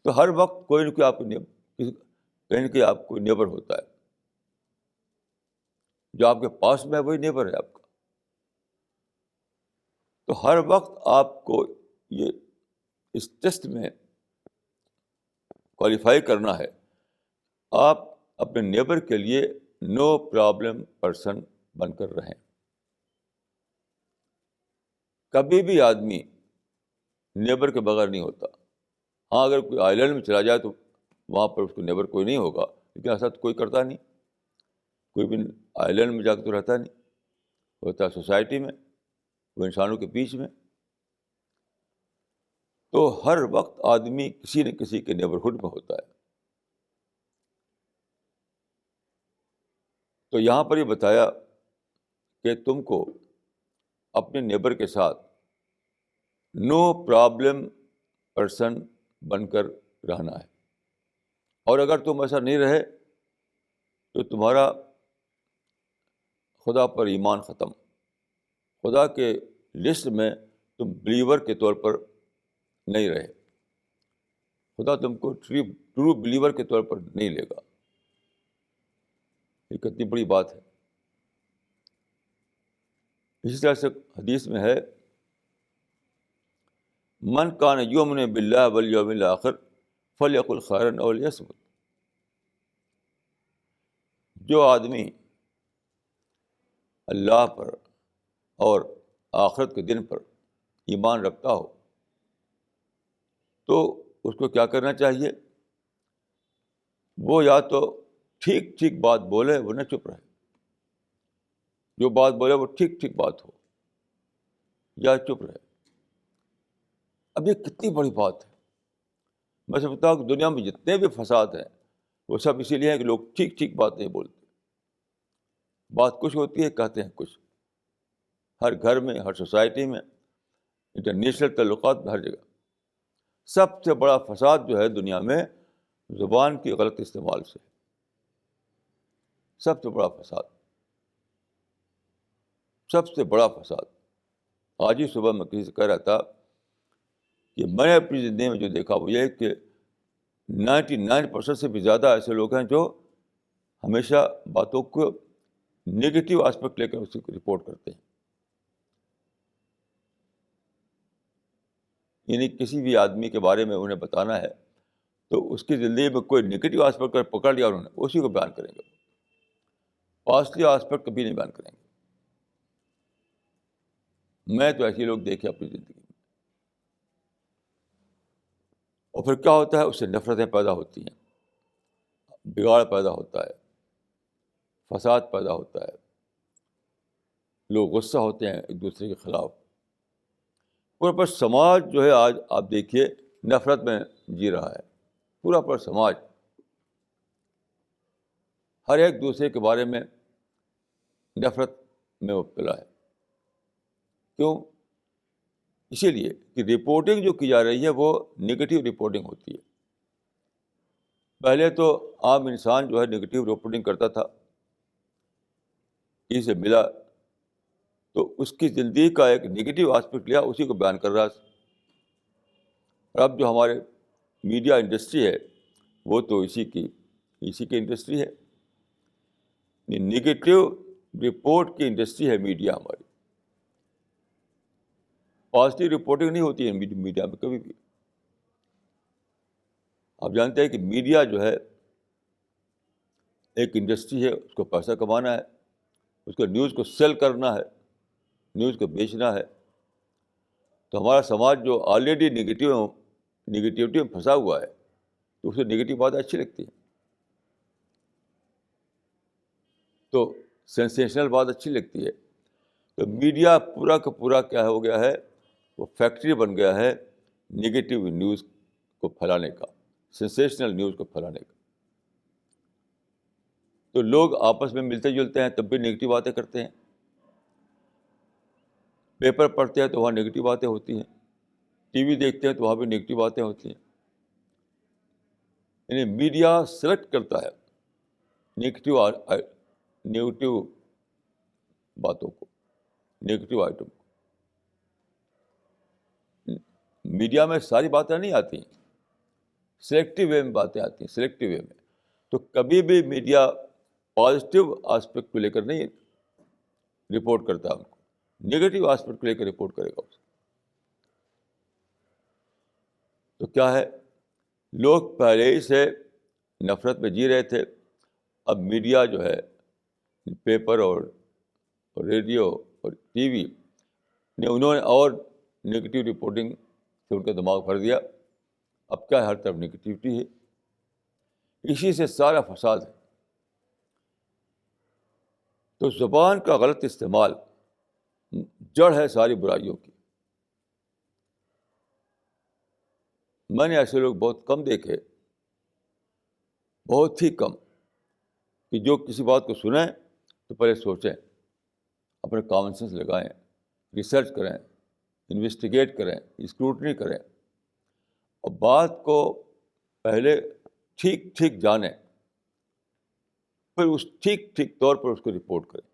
تو ہر وقت کوئی نہ کوئی آپ کو کہیں نہ کہیں آپ کو نیبر ہوتا ہے. جو آپ کے پاس میں ہے وہی نیبر ہے آپ کا. تو ہر وقت آپ کو یہ اس ٹیسٹ میں کوالیفائی کرنا ہے، آپ اپنے نیبر کے لیے نو پرابلم پرسن بن کر رہیں. کبھی بھی آدمی نیبر کے بغیر نہیں ہوتا. ہاں اگر کوئی آئی لینڈ میں چلا جائے تو وہاں پر اس کو نیبر کوئی نہیں ہوگا، لیکن ایسا تو کوئی کرتا نہیں. کوئی بھی آئی لینڈ میں جا کے تو رہتا نہیں، ہوتا ہے سوسائٹی میں، وہ انسانوں کے بیچ میں. تو ہر وقت آدمی کسی نہ کسی کے نیبرہڈ میں ہوتا ہے. تو یہاں پر یہ بتایا کہ تم کو اپنے نیبر کے ساتھ نو پرابلم پرسن بن کر رہنا ہے. اور اگر تم ایسا نہیں رہے تو تمہارا خدا پر ایمان ختم. خدا کے لسٹ میں تم بلیور کے طور پر نہیں رہے. خدا تم کو ٹرو بلیور کے طور پر نہیں لے گا. یہ کتنی بڑی بات ہے. اسی طرح سے حدیث میں ہے من کان یؤمن باللہ والیوم الآخر فلیقل خیرا او لیصمت. جو آدمی اللہ پر اور آخرت کے دن پر ایمان رکھتا ہو تو اس کو کیا کرنا چاہیے؟ وہ یا تو ٹھیک ٹھیک بات بولے ورنہ چپ رہے. جو بات بولے وہ ٹھیک ٹھیک بات ہو یا چپ رہے. اب یہ کتنی بڑی بات ہے. میں سمجھتا ہوں کہ دنیا میں جتنے بھی فساد ہیں وہ سب اسی لیے ہیں کہ لوگ ٹھیک ٹھیک بات نہیں بولتے. بات کچھ ہوتی ہے کہتے ہیں کچھ. ہر گھر میں، ہر سوسائٹی میں، انٹرنیشنل تعلقات میں، ہر جگہ. سب سے بڑا فساد جو ہے دنیا میں زبان کی غلط استعمال سے. سب سے بڑا فساد، سب سے بڑا فساد. آج ہی صبح میں کسی سے کہہ رہا تھا کہ میں نے اپنی زندگی میں جو دیکھا وہ یہ کہ 99% سے بھی زیادہ ایسے لوگ ہیں جو ہمیشہ باتوں کو نگیٹو آسپیکٹ لے کر اس کو رپورٹ کرتے ہیں. یعنی کسی بھی آدمی کے بارے میں انہیں بتانا ہے تو اس کی زندگی میں کوئی نگیٹو آسپیکٹ اگر پکڑ لیا انہوں نے اسی کو بیان کریں گے. پازیٹیو آسپیکٹ کبھی نہیں بیان کریں گے. میں تو ایسے لوگ دیکھے اپنی زندگی میں. اور پھر کیا ہوتا ہے, اس سے نفرتیں پیدا ہوتی ہیں, بگاڑ پیدا ہوتا ہے, فساد پیدا ہوتا ہے, لوگ غصہ ہوتے ہیں ایک دوسرے کے خلاف. پورا پر سماج جو ہے آج آپ دیکھیے نفرت میں جی رہا ہے. پورا پر سماج ہر ایک دوسرے کے بارے میں نفرت میں مبتلا ہے. کیوں؟ اسی لیے کہ رپورٹنگ جو کی جا رہی ہے وہ نگیٹو رپورٹنگ ہوتی ہے. پہلے تو عام انسان جو ہے نگیٹو رپورٹنگ کرتا تھا, کسی سے ملا تو اس کی زندگی کا ایک نگیٹو آسپیکٹ لیا, اسی کو بیان کر رہا. اور اب جو ہمارے میڈیا انڈسٹری ہے وہ تو اسی کی انڈسٹری ہے. نگیٹو رپورٹ کی انڈسٹری ہے میڈیا ہماری. پازیٹیو رپورٹنگ نہیں ہوتی ہے میڈیا میں کبھی بھی. آپ جانتے ہیں کہ میڈیا جو ہے ایک انڈسٹری ہے, اس کو پیسہ کمانا ہے, اس کو نیوز کو سیل کرنا ہے, نیوز کو بیچنا ہے. تو ہمارا سماج جو آلریڈی نگیٹیوٹی میں پھنسا ہوا ہے تو اسے نگیٹو باتیں اچھی لگتی ہیں, تو سینسیشنل بات اچھی لگتی ہے. تو میڈیا پورا کا پورا کیا ہو گیا ہے, وہ فیکٹری بن گیا ہے نگیٹو نیوز کو پھیلانے کا, سینسیشنل نیوز کو پھیلانے کا. تو لوگ آپس میں ملتے جلتے ہیں تب بھی نگیٹو باتیں کرتے ہیں, پیپر پڑھتے ہیں تو وہاں نگیٹو باتیں ہوتی ہیں, ٹی وی دیکھتے ہیں تو وہاں بھی نگیٹو باتیں ہوتی ہیں. یعنی میڈیا سلیکٹ کرتا ہے نگیٹو باتوں کو, نگیٹو آئٹم کو. میڈیا میں ساری باتیں نہیں آتی ہیں, سلیکٹو وے میں باتیں آتی ہیں, سلیکٹو وے میں. تو کبھی بھی میڈیا پازیٹیو آسپیکٹ کو لے کر نہیں رپورٹ کرتا, ان کو نگیٹو آسپیکٹ کو لے کر رپورٹ کرے گا. تو کیا ہے, لوگ پہلے ہی سے نفرت میں جی رہے تھے. اب میڈیا جو ہے پیپر اور ریڈیو اور ٹی وی نے انہوں نے اور نگیٹو رپورٹنگ سے ان کا دماغ بھر دیا. اب کیا ہے, ہر طرف نگیٹیوٹی ہے, اسی سے سارا فساد ہے. تو زبان کا غلط استعمال جڑ ہے ساری برائیوں کی. میں نے ایسے لوگ بہت کم دیکھے, بہت ہی کم, کہ جو کسی بات کو سنیں تو پہلے سوچیں, اپنے کامن سینس لگائیں, ریسرچ کریں, انویسٹیگیٹ کریں, اسکروٹنی کریں, اور بات کو پہلے ٹھیک ٹھیک جانیں, پھر اس ٹھیک طور پر اس کو رپورٹ کریں.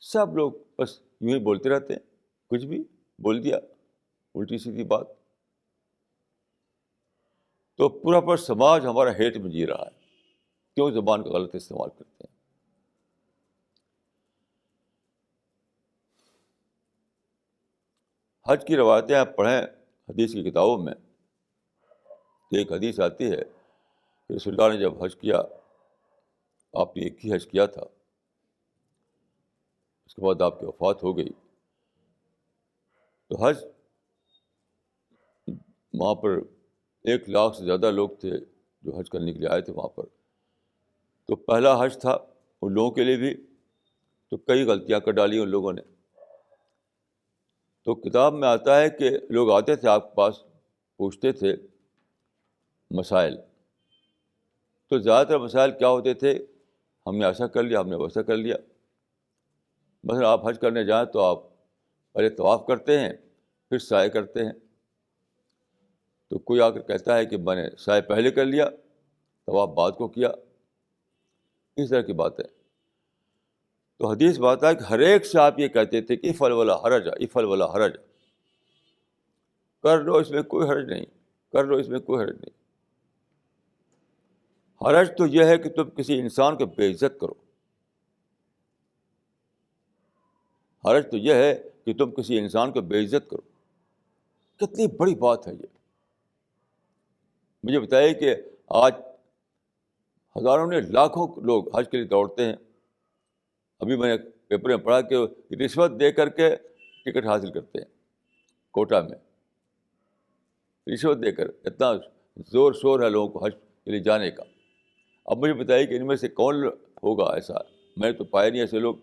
سب لوگ بس یوں ہی بولتے رہتے ہیں, کچھ بھی بول دیا, الٹی سیدھی بات. تو پورا پر سماج ہمارا ہیٹ میں جی رہا ہے. کیوں؟ زبان کا غلط استعمال کرتے ہیں. حج کی روایتیں آپ پڑھیں حدیث کی کتابوں میں, ایک حدیث آتی ہے کہ رسول اللہ نے جب حج کیا, آپ نے ایک ہی حج کیا تھا, اس کے بعد آپ کی وفات ہو گئی. تو حج وہاں پر 1,00,000 سے زیادہ لوگ تھے جو حج کرنے کے لیے آئے تھے وہاں پر. تو پہلا حج تھا ان لوگوں کے لیے بھی, تو کئی غلطیاں کر ڈالی ان لوگوں نے. تو کتاب میں آتا ہے کہ لوگ آتے تھے آپ کے پاس, پوچھتے تھے مسائل. تو زیادہ تر مسائل کیا ہوتے تھے, ہم نے ایسا کر لیا, ہم نے ویسا کر لیا. مثلا آپ حج کرنے جائیں تو آپ پہلے طواف کرتے ہیں, پھر سعی کرتے ہیں. تو کوئی آ کر کہتا ہے کہ میں نے سعی پہلے کر لیا, طواف بعد کو کیا. اس طرح کی بات ہے. تو حدیث بات ہے کہ ہر ایک سے آپ یہ کہتے تھے کہ افعل ولا حرج, افعل ولا حرج, کر لو اس میں کوئی حرج نہیں, کر لو اس میں کوئی حرج نہیں. حرج تو یہ ہے کہ تم کسی انسان کو بے عزت کرو. حرج تو یہ ہے کہ تم کسی انسان کو بے عزت کرو. کتنی بڑی بات ہے یہ. مجھے بتائیے کہ آج ہزاروں نے لاکھوں لوگ حج کے لیے دوڑتے ہیں. ابھی میں نے پیپر میں پڑھا کہ رشوت دے کر کے ٹکٹ حاصل کرتے ہیں کوٹا میں، رشوت دے کر. اتنا زور شور ہے لوگوں کو حج کے لیے جانے کا. اب مجھے بتائیے کہ ان میں سے کون ہوگا ایسا؟ میں نے تو پایا نہیں ایسے لوگ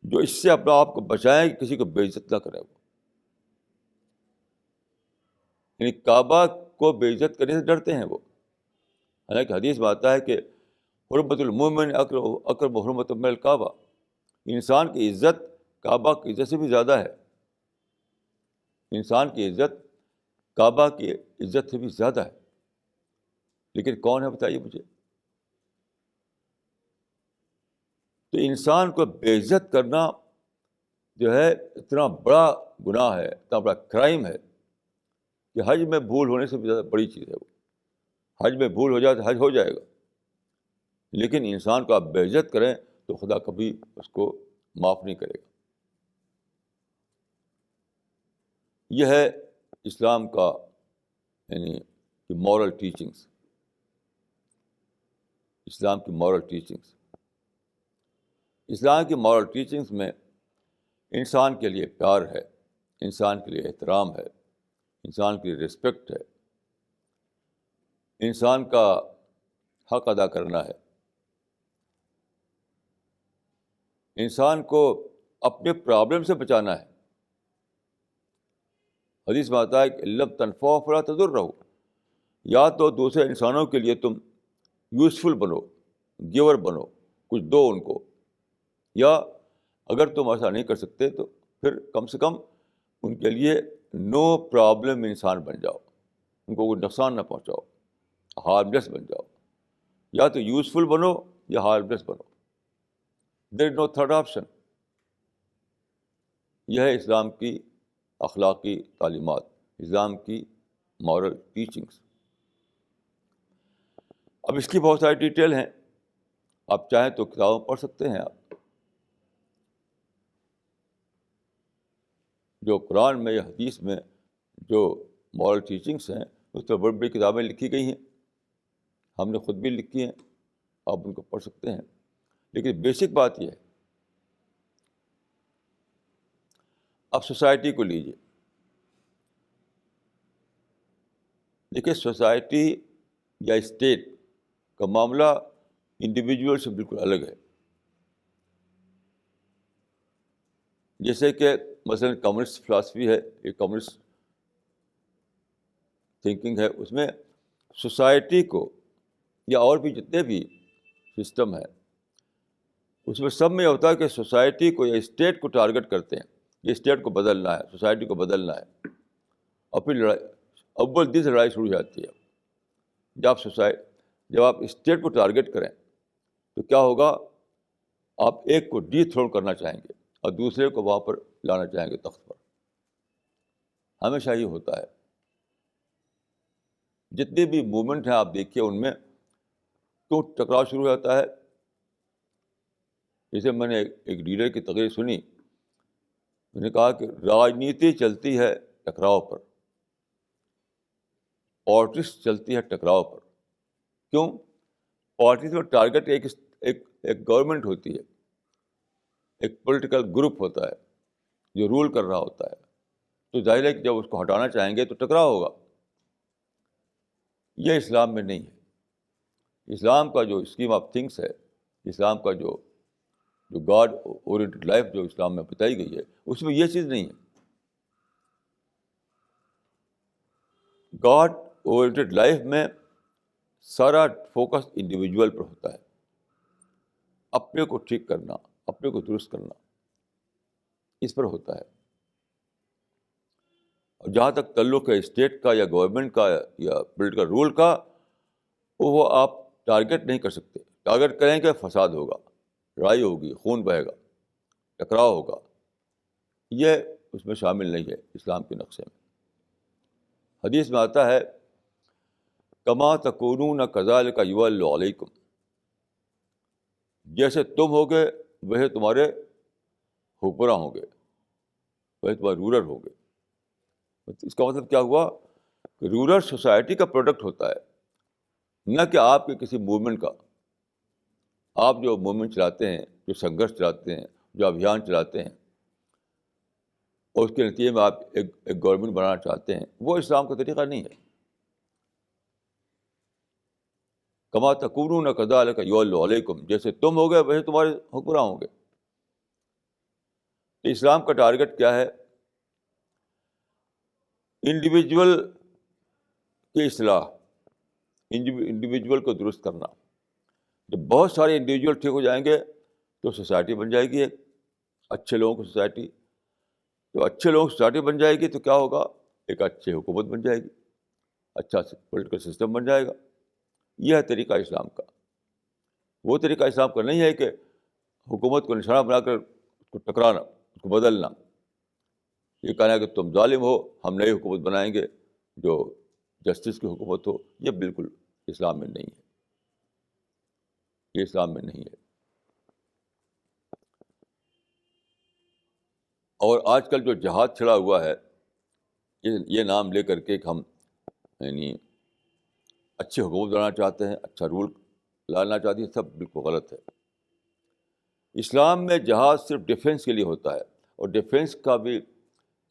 جو اس سے اپنا آپ کو بچائیں کہ کسی کو بے عزت نہ کرے. وہ یعنی کعبہ کو بے عزت کرنے سے ڈرتے ہیں وہ. حالانکہ حدیث میں آتا ہے کہ حرمت المومن اکرم حرمت من الکعبہ، انسان کی عزت کعبہ کی عزت سے بھی زیادہ ہے. انسان کی عزت کعبہ کی عزت سے بھی زیادہ ہے. لیکن کون ہے بتائیے مجھے؟ تو انسان کو بے عزت کرنا جو ہے اتنا بڑا گناہ ہے، اتنا بڑا کرائم ہے کہ حج میں بھول ہونے سے بھی زیادہ بڑی چیز ہے وہ. حج میں بھول ہو جائے تو حج ہو جائے گا، لیکن انسان کو آپ بے عزت کریں تو خدا کبھی اس کو معاف نہیں کرے گا. یہ ہے اسلام کا یعنی کہ مورل ٹیچنگس، اسلام کی مورل ٹیچنگس. اسلام کی مورل ٹیچنگس میں انسان کے لیے پیار ہے، انسان کے لیے احترام ہے، انسان کے لیے رسپیکٹ ہے، انسان کا حق ادا کرنا ہے. انسان کو اپنے پرابلم سے بچانا ہے. حدیث میں آتا ہے کہ لم تنفعوا فلا تضروا، یا تو دوسرے انسانوں کے لیے تم یوزفل بنو، گیور بنو، کچھ دو ان کو، یا اگر تم ایسا نہیں کر سکتے تو پھر کم سے کم ان کے لیے نو پرابلم انسان بن جاؤ، ان کو کوئی نقصان نہ پہنچاؤ، ہارملیس بن جاؤ. یا تو یوزفل بنو یا ہارملیس بنو. دیر از نو تھرڈ آپشن. یہ ہے اسلام کی اخلاقی تعلیمات، اسلام کی مورل ٹیچنگس. اب اس کی بہت ساری ڈیٹیل ہیں، آپ چاہیں تو کتابوں پڑھ سکتے ہیں. آپ جو قرآن میں یا حدیث میں جو مورل ٹیچنگس ہیں اس پر بڑی بڑی کتابیں لکھی گئی ہیں، ہم نے خود بھی لکھی ہیں، آپ ان کو پڑھ سکتے ہیں. لیکن بیسک بات یہ ہے، اب سوسائٹی کو لیجیے. دیکھیے سوسائٹی یا اسٹیٹ کا معاملہ انڈیویجول سے بالکل الگ ہے. جیسے کہ مثلاً کمیونسٹ فلاسفی ہے، ایک کمیونسٹ تھنکنگ ہے، اس میں سوسائٹی کو یا اور بھی جتنے بھی سسٹم ہیں اس میں سب میں یہ ہوتا ہے کہ سوسائٹی کو یا اسٹیٹ کو ٹارگٹ کرتے ہیں، یہ اسٹیٹ کو بدلنا ہے، سوسائٹی کو بدلنا ہے. اور پھر لڑائی، اول دن سے لڑائی شروع ہو جاتی ہے. جب آپ اسٹیٹ کو ٹارگٹ کریں تو کیا ہوگا؟ آپ ایک کو ڈی تھرون کرنا چاہیں گے اور دوسرے کو وہاں پر لانا چاہیں گے تخت پر. ہمیشہ یہ ہوتا ہے. جتنے بھی موومنٹ ہیں آپ دیکھیے ان میں تو ٹکراؤ شروع ہو جاتا ہے. جیسے میں نے ایک لیڈر کی تقریر سنی، میں نے کہا کہ راجنیتی چلتی ہے ٹکراؤ پر، پالیٹکس چلتی ہے ٹکراؤ پر. کیوں؟ پالیٹکس میں ٹارگٹ ایک گورنمنٹ ہوتی ہے، ایک پولیٹیکل گروپ ہوتا ہے جو رول کر رہا ہوتا ہے. تو ظاہر ہے کہ جب اس کو ہٹانا چاہیں گے تو ٹکراؤ ہوگا. یہ اسلام میں نہیں ہے. اسلام کا جو اسکیم آف تھنگس ہے، اسلام کا جو گاڈ اورینٹڈ لائف جو اسلام میں بتائی گئی ہے، اس میں یہ چیز نہیں ہے. گاڈ اورینٹڈ لائف میں سارا فوکس انڈیویجول پر ہوتا ہے، اپنے کو ٹھیک کرنا، اپنے کو درست کرنا، اس پر ہوتا ہے. اور جہاں تک تعلق ہے اسٹیٹ کا یا گورنمنٹ کا یا پولیٹیکل رول کا، وہ آپ ٹارگٹ نہیں کر سکتے. ٹارگٹ کریں گے فساد ہوگا، لڑائی ہوگی، خون بہے گا، ٹکراؤ ہوگا. یہ اس میں شامل نہیں ہے اسلام کے نقشے میں. حدیث میں آتا ہے کما تکونون کذالک یولی علیکم، جیسے تم ہوگے ویسے تمہارے حکمراں ہوں گے، ویسے تمہارے رولر ہوں گے. اس کا مطلب کیا ہوا کہ رولر سوسائٹی کا پروڈکٹ ہوتا ہے، نہ کہ آپ کے کسی موومنٹ کا. آپ جو موومنٹ چلاتے ہیں جو سنگھرش چلاتے ہیں، جو ابھیان چلاتے ہیں، اور اس کے نتیجے میں آپ ایک گورنمنٹ بنانا چاہتے ہیں، وہ اسلام کا طریقہ نہیں ہے. کما تکونون کذالک یولوا علیکم، جیسے تم ہو گئے ویسے تمہارے حکمراں ہوں گے. تو اسلام کا ٹارگٹ کیا ہے؟ انڈیویجول کی اصلاح، انڈیویجول کو درست کرنا. جب بہت سارے انڈیویجول ٹھیک ہو جائیں گے تو سوسائٹی بن جائے گی، ایک اچھے لوگوں کی سوسائٹی. تو اچھے لوگوں کی سوسائٹی بن جائے گی تو کیا ہوگا؟ ایک اچھی حکومت بن جائے گی، اچھا پولیٹیکل سسٹم بن جائے گا. یہ ہے طریقہ اسلام کا. وہ طریقہ اسلام کا نہیں ہے کہ حکومت کو نشانہ بنا کر اس کو ٹکرانا، اس کو بدلنا. یہ کہنا ہے کہ تم ظالم ہو، ہم نئی حکومت بنائیں گے جو جسٹس کی حکومت ہو. یہ بالکل اسلام میں نہیں ہے، یہ اسلام میں نہیں ہے. اور آج کل جو جہاد چھڑا ہوا ہے، یہ نام لے کر کے کہ ہم یعنی اچھی حکومت بنانا چاہتے ہیں، اچھا رول لانا چاہتے ہیں، سب بالکل غلط ہے. اسلام میں جہاد صرف ڈیفینس کے لیے ہوتا ہے، اور ڈیفینس کا بھی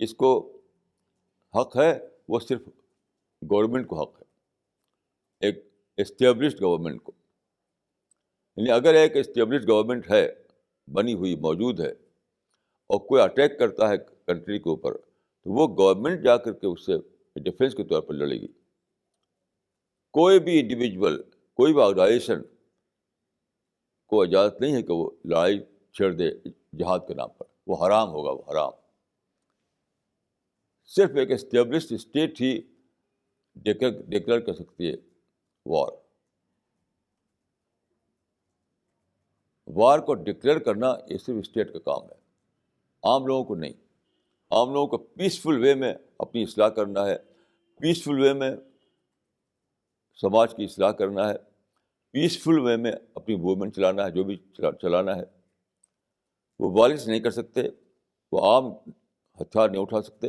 اس کو حق ہے، وہ صرف گورنمنٹ کو حق ہے، ایک اسٹیبلشڈ گورنمنٹ کو. یعنی اگر ایک اسٹیبلشڈ گورنمنٹ ہے، بنی ہوئی موجود ہے، اور کوئی اٹیک کرتا ہے کنٹری کے اوپر، تو وہ گورنمنٹ جا کر کے اس سے ڈیفینس کے طور پر لڑے گی. کوئی بھی انڈیویجول، کوئی بھی آرگنائزیشن کو اجازت نہیں ہے کہ وہ لڑائی چھیڑ دے جہاد کے نام پر. وہ حرام ہوگا، وہ حرام. صرف ایک اسٹیبلشڈ اسٹیٹ ہی ڈکلیئر کر سکتی ہے وار. وار کو ڈکلیئر کرنا یہ صرف اسٹیٹ کا کام ہے، عام لوگوں کو نہیں. عام لوگوں کو پیسفل وے میں اپنی اصلاح کرنا ہے، پیسفل وے میں سماج کی اصلاح کرنا ہے، پیسفل وے میں اپنی موومنٹ چلانا ہے، جو بھی چلانا ہے. وہ وائلنس نہیں کر سکتے، وہ عام ہتھیار نہیں اٹھا سکتے.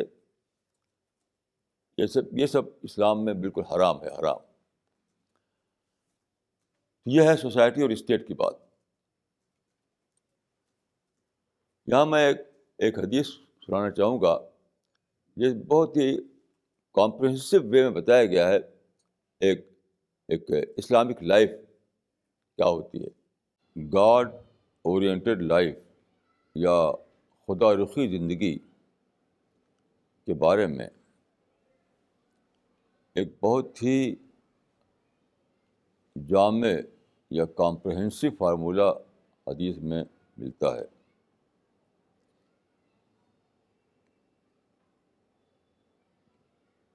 یہ سب اسلام میں بالکل حرام ہے، حرام. یہ ہے سوسائٹی اور اسٹیٹ کی بات. یہاں میں ایک حدیث سنانا چاہوں گا. یہ بہت ہی کمپریہنسو وے میں بتایا گیا ہے ایک اسلامک لائف کیا ہوتی ہے. گاڈ اورینٹڈ لائف یا خدا رخی زندگی کے بارے میں ایک بہت ہی جامع یا کمپریہنسو فارمولہ حدیث میں ملتا ہے.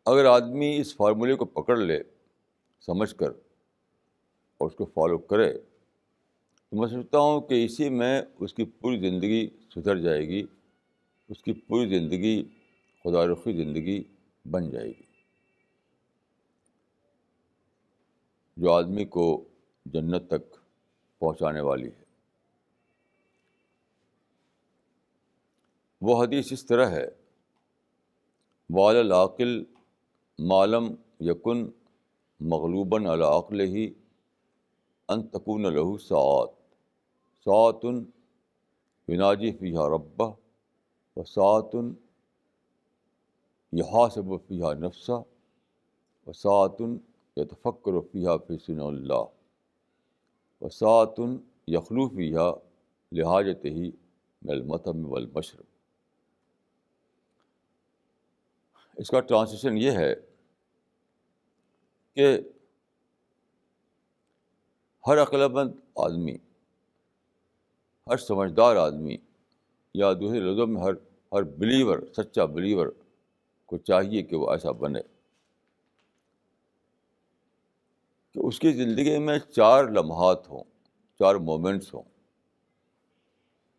اگر آدمی اس فارمولے کو پکڑ لے سمجھ کر اور اس کو فالو کرے تو میں سمجھتا ہوں کہ اسی میں اس کی پوری زندگی سدھر جائے گی، اس کی پوری زندگی خدا رخی زندگی بن جائے گی، جو آدمی کو جنت تک پہنچانے والی ہے. وہ حدیث اس طرح ہے: وعلی العاقل ما لم یکن مغلوباً علی عقلہ ان تکون لہ ساعۃ یناجی فیہا ربہ وساعۃ یحاسب فیہا نفسہ وساعۃ یتفکر فیہا فی صنع اللہ وساعۃ یخلو فیہا لحاجتہ من المطعم والمشرب. اس کا ٹرانسلیشن یہ ہے کہ ہر عقل مند آدمی، ہر سمجھدار آدمی، یا دوسرے لفظوں میں ہر بلیور، سچا بلیور کو چاہیے کہ وہ ایسا بنے کہ اس کی زندگی میں 4 لمحات ہوں، 4 مومنٹس ہوں.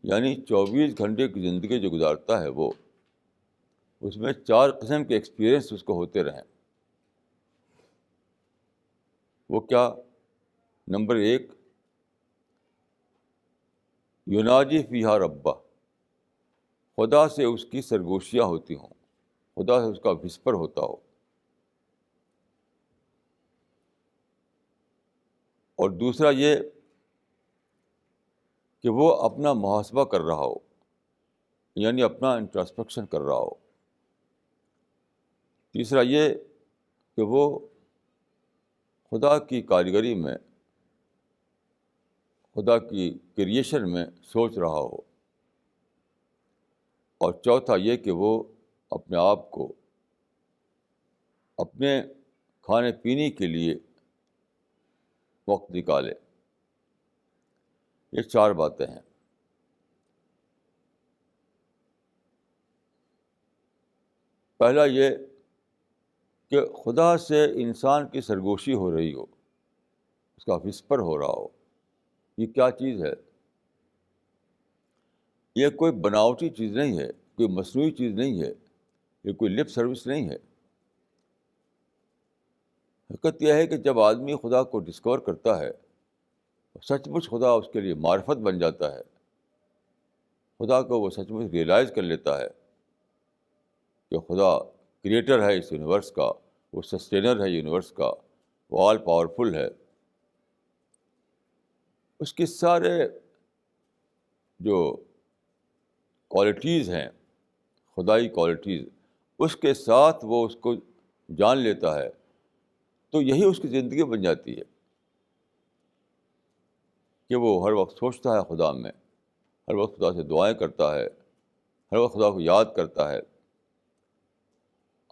یعنی 24 گھنٹے کی زندگی جو گزارتا ہے وہ، اس میں 4 قسم کے ایکسپیرئنس اس کو ہوتے رہیں. وہ کیا؟ نمبر 1، یناجی فیہا ربہ، خدا سے اس کی سرگوشیاں ہوتی ہوں، خدا سے اس کا وسپر ہوتا ہو. اور دوسرا یہ کہ وہ اپنا محاسبہ کر رہا ہو، یعنی اپنا انٹراسپیکشن کر رہا ہو۔ تیسرا یہ کہ وہ خدا کی کاریگری میں، خدا کی کریشن میں سوچ رہا ہو۔ اور چوتھا یہ کہ وہ اپنے آپ کو اپنے کھانے پینے کے لیے وقت نکالے۔ یہ 4 باتیں ہیں۔ پہلا یہ کہ خدا سے انسان کی سرگوشی ہو رہی ہو، اس کا وسپر ہو رہا ہو۔ یہ کیا چیز ہے؟ یہ کوئی بناوٹی چیز نہیں ہے، کوئی مصنوعی چیز نہیں ہے، یہ کوئی لپ سروس نہیں ہے۔ حقیقت یہ ہے کہ جب آدمی خدا کو ڈسکور کرتا ہے، سچ مچ خدا اس کے لیے معرفت بن جاتا ہے، خدا کو وہ سچ مچ ریئلائز کر لیتا ہے کہ خدا کریٹر ہے اس یونیورس کا، وہ سسٹینر ہے یونیورس کا، وہ آل پاورفل ہے۔ اس کی سارے جو کوالٹیز ہیں، خدائی کوالٹیز، اس کے ساتھ وہ اس کو جان لیتا ہے، تو یہی اس کی زندگی بن جاتی ہے کہ وہ ہر وقت سوچتا ہے خدا میں، ہر وقت خدا سے دعائیں کرتا ہے، ہر وقت خدا کو یاد کرتا ہے،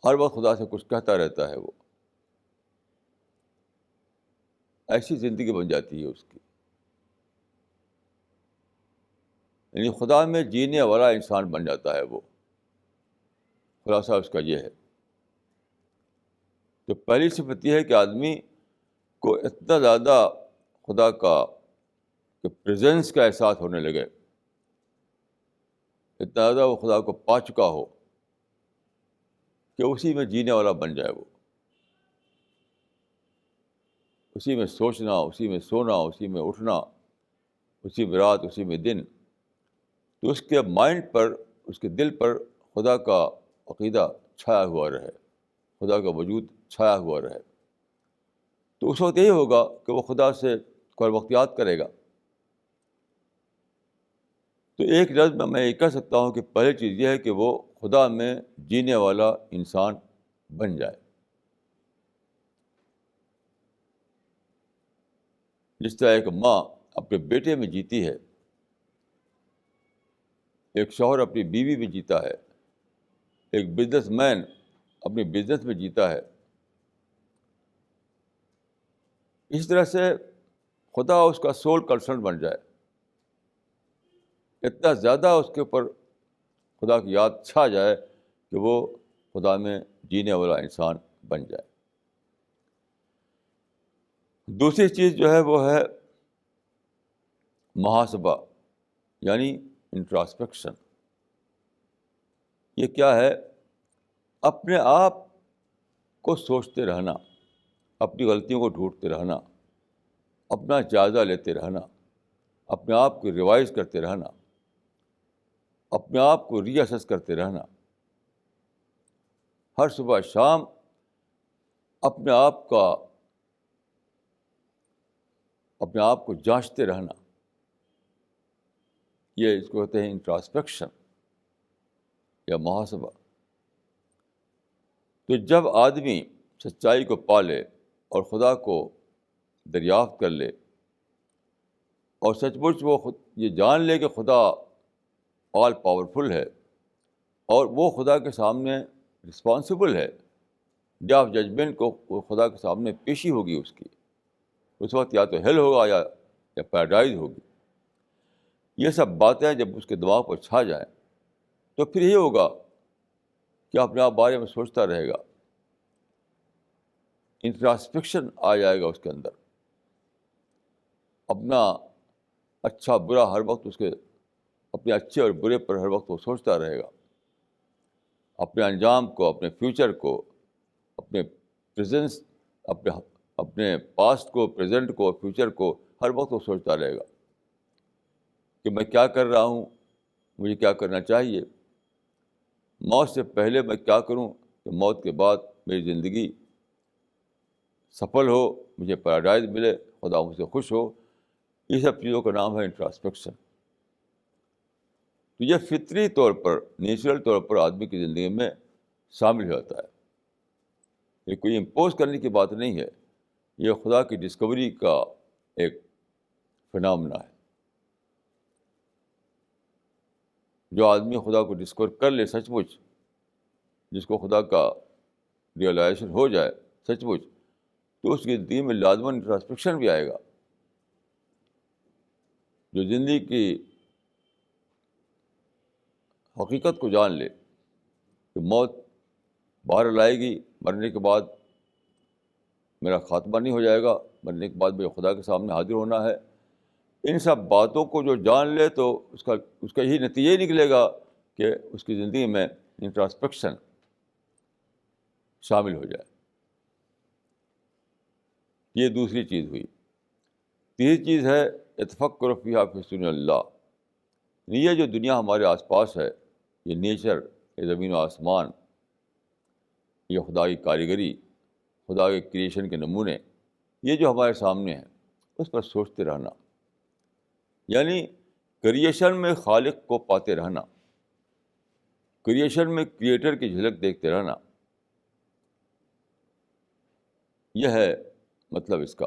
ہر وقت خدا سے کچھ کہتا رہتا ہے۔ وہ ایسی زندگی بن جاتی ہے اس کی، یعنی خدا میں جینے والا انسان بن جاتا ہے وہ۔ خلاصہ اس کا یہ ہے۔ تو پہلی صفت یہ ہے کہ آدمی کو اتنا زیادہ خدا کا پریزنس کا احساس ہونے لگے، اتنا زیادہ وہ خدا کو پا چکا ہو کہ اسی میں جینے والا بن جائے وہ، اسی میں سوچنا، اسی میں سونا، اسی میں اٹھنا، اسی میں رات، اسی میں دن۔ تو اس کے مائنڈ پر، اس کے دل پر خدا کا عقیدہ چھایا ہوا رہے، خدا کا وجود چھایا ہوا رہے، تو اس وقت یہی ہوگا کہ وہ خدا سے ہر وقت یاد کرے گا۔ تو ایک لفظ میں یہ کہہ سکتا ہوں کہ پہلی چیز یہ ہے کہ وہ خدا میں جینے والا انسان بن جائے۔ جس طرح ایک ماں اپنے بیٹے میں جیتی ہے، ایک شوہر اپنی بیوی میں جیتا ہے، ایک بزنس مین اپنے بزنس میں جیتا ہے، اس طرح سے خدا اس کا سول کنسرن بن جائے، اتنا زیادہ اس کے اوپر خدا کی یاد چھا جائے کہ وہ خدا میں جینے والا انسان بن جائے۔ دوسری چیز جو ہے وہ ہے محاسبہ، یعنی انٹراسپیکشن۔ یہ کیا ہے؟ اپنے آپ کو سوچتے رہنا، اپنی غلطیوں کو ڈھونڈتے رہنا، اپنا جائزہ لیتے رہنا، اپنے آپ کو ریوائز کرتے رہنا، اپنے آپ کو ری اسیس کرتے رہنا، ہر صبح شام اپنے آپ کو جانچتے رہنا۔ یہ اس کو کہتے ہیں انٹراسپیکشن یا محاسبہ۔ تو جب آدمی سچائی کو پالے اور خدا کو دریافت کر لے اور سچ مچ وہ یہ جان لے کہ خدا آل پاورفل ہے اور وہ خدا کے سامنے رسپانسبل ہے، ڈے آف ججمنٹ کو وہ خدا کے سامنے پیشی ہوگی اس کی، اس وقت یا تو ہیل ہوگا یا پیراڈائز ہوگی۔ یہ سب باتیں جب اس کے دماغ پر چھا جائیں تو پھر یہ ہوگا کہ اپنے آپ بارے میں سوچتا رہے گا، انٹراسپیکشن آ جائے گا اس کے اندر، اپنا اچھا برا ہر وقت اپنے اچھے اور برے پر ہر وقت وہ سوچتا رہے گا، اپنے انجام کو، اپنے فیوچر کو، اپنے پریزنس، اپنے پاسٹ کو، پریزنٹ کو، فیوچر کو ہر وقت وہ سوچتا رہے گا کہ میں کیا کر رہا ہوں، مجھے کیا کرنا چاہیے، موت سے پہلے میں کیا کروں کہ موت کے بعد میری زندگی سفل ہو، مجھے پیراڈائز ملے، خدا مجھ سے خوش ہو۔ یہ سب چیزوں کا نام ہے انٹراسپیکشن۔ تو یہ فطری طور پر، نیچرل طور پر آدمی کی زندگی میں شامل ہو جاتا ہے. یہ کوئی امپوز کرنے کی بات نہیں ہے، یہ خدا کی ڈسکوری کا ایک فنامنا ہے. جو آدمی خدا کو ڈسکور کر لے سچ مچ، جس کو خدا کا ریئلائزیشن ہو جائے سچ مچ، تو اس کی زندگی میں لازماً انٹراسپیکشن بھی آئے گا. جو زندگی کی حقیقت کو جان لے کہ موت بہرحال آئے گی، مرنے کے بعد میرا خاتمہ نہیں ہو جائے گا، مرنے کے بعد مجھے خدا کے سامنے حاضر ہونا ہے، ان سب باتوں کو جو جان لے تو اس کا یہی نتیجہ نکلے گا کہ اس کی زندگی میں انٹراسپیکشن شامل ہو جائے. یہ دوسری چیز ہوئی. تیسری چیز ہے اتفکر فیہا فی حسن اللہ. یہ جو دنیا ہمارے آس پاس ہے، یہ نیچر، یہ زمین و آسمان، یہ خدا کی کاریگری، خدا کے کریشن کے نمونے، یہ جو ہمارے سامنے ہیں اس پر سوچتے رہنا، یعنی کریشن میں خالق کو پاتے رہنا، کریشن میں کریٹر کی جھلک دیکھتے رہنا، یہ ہے مطلب اس کا.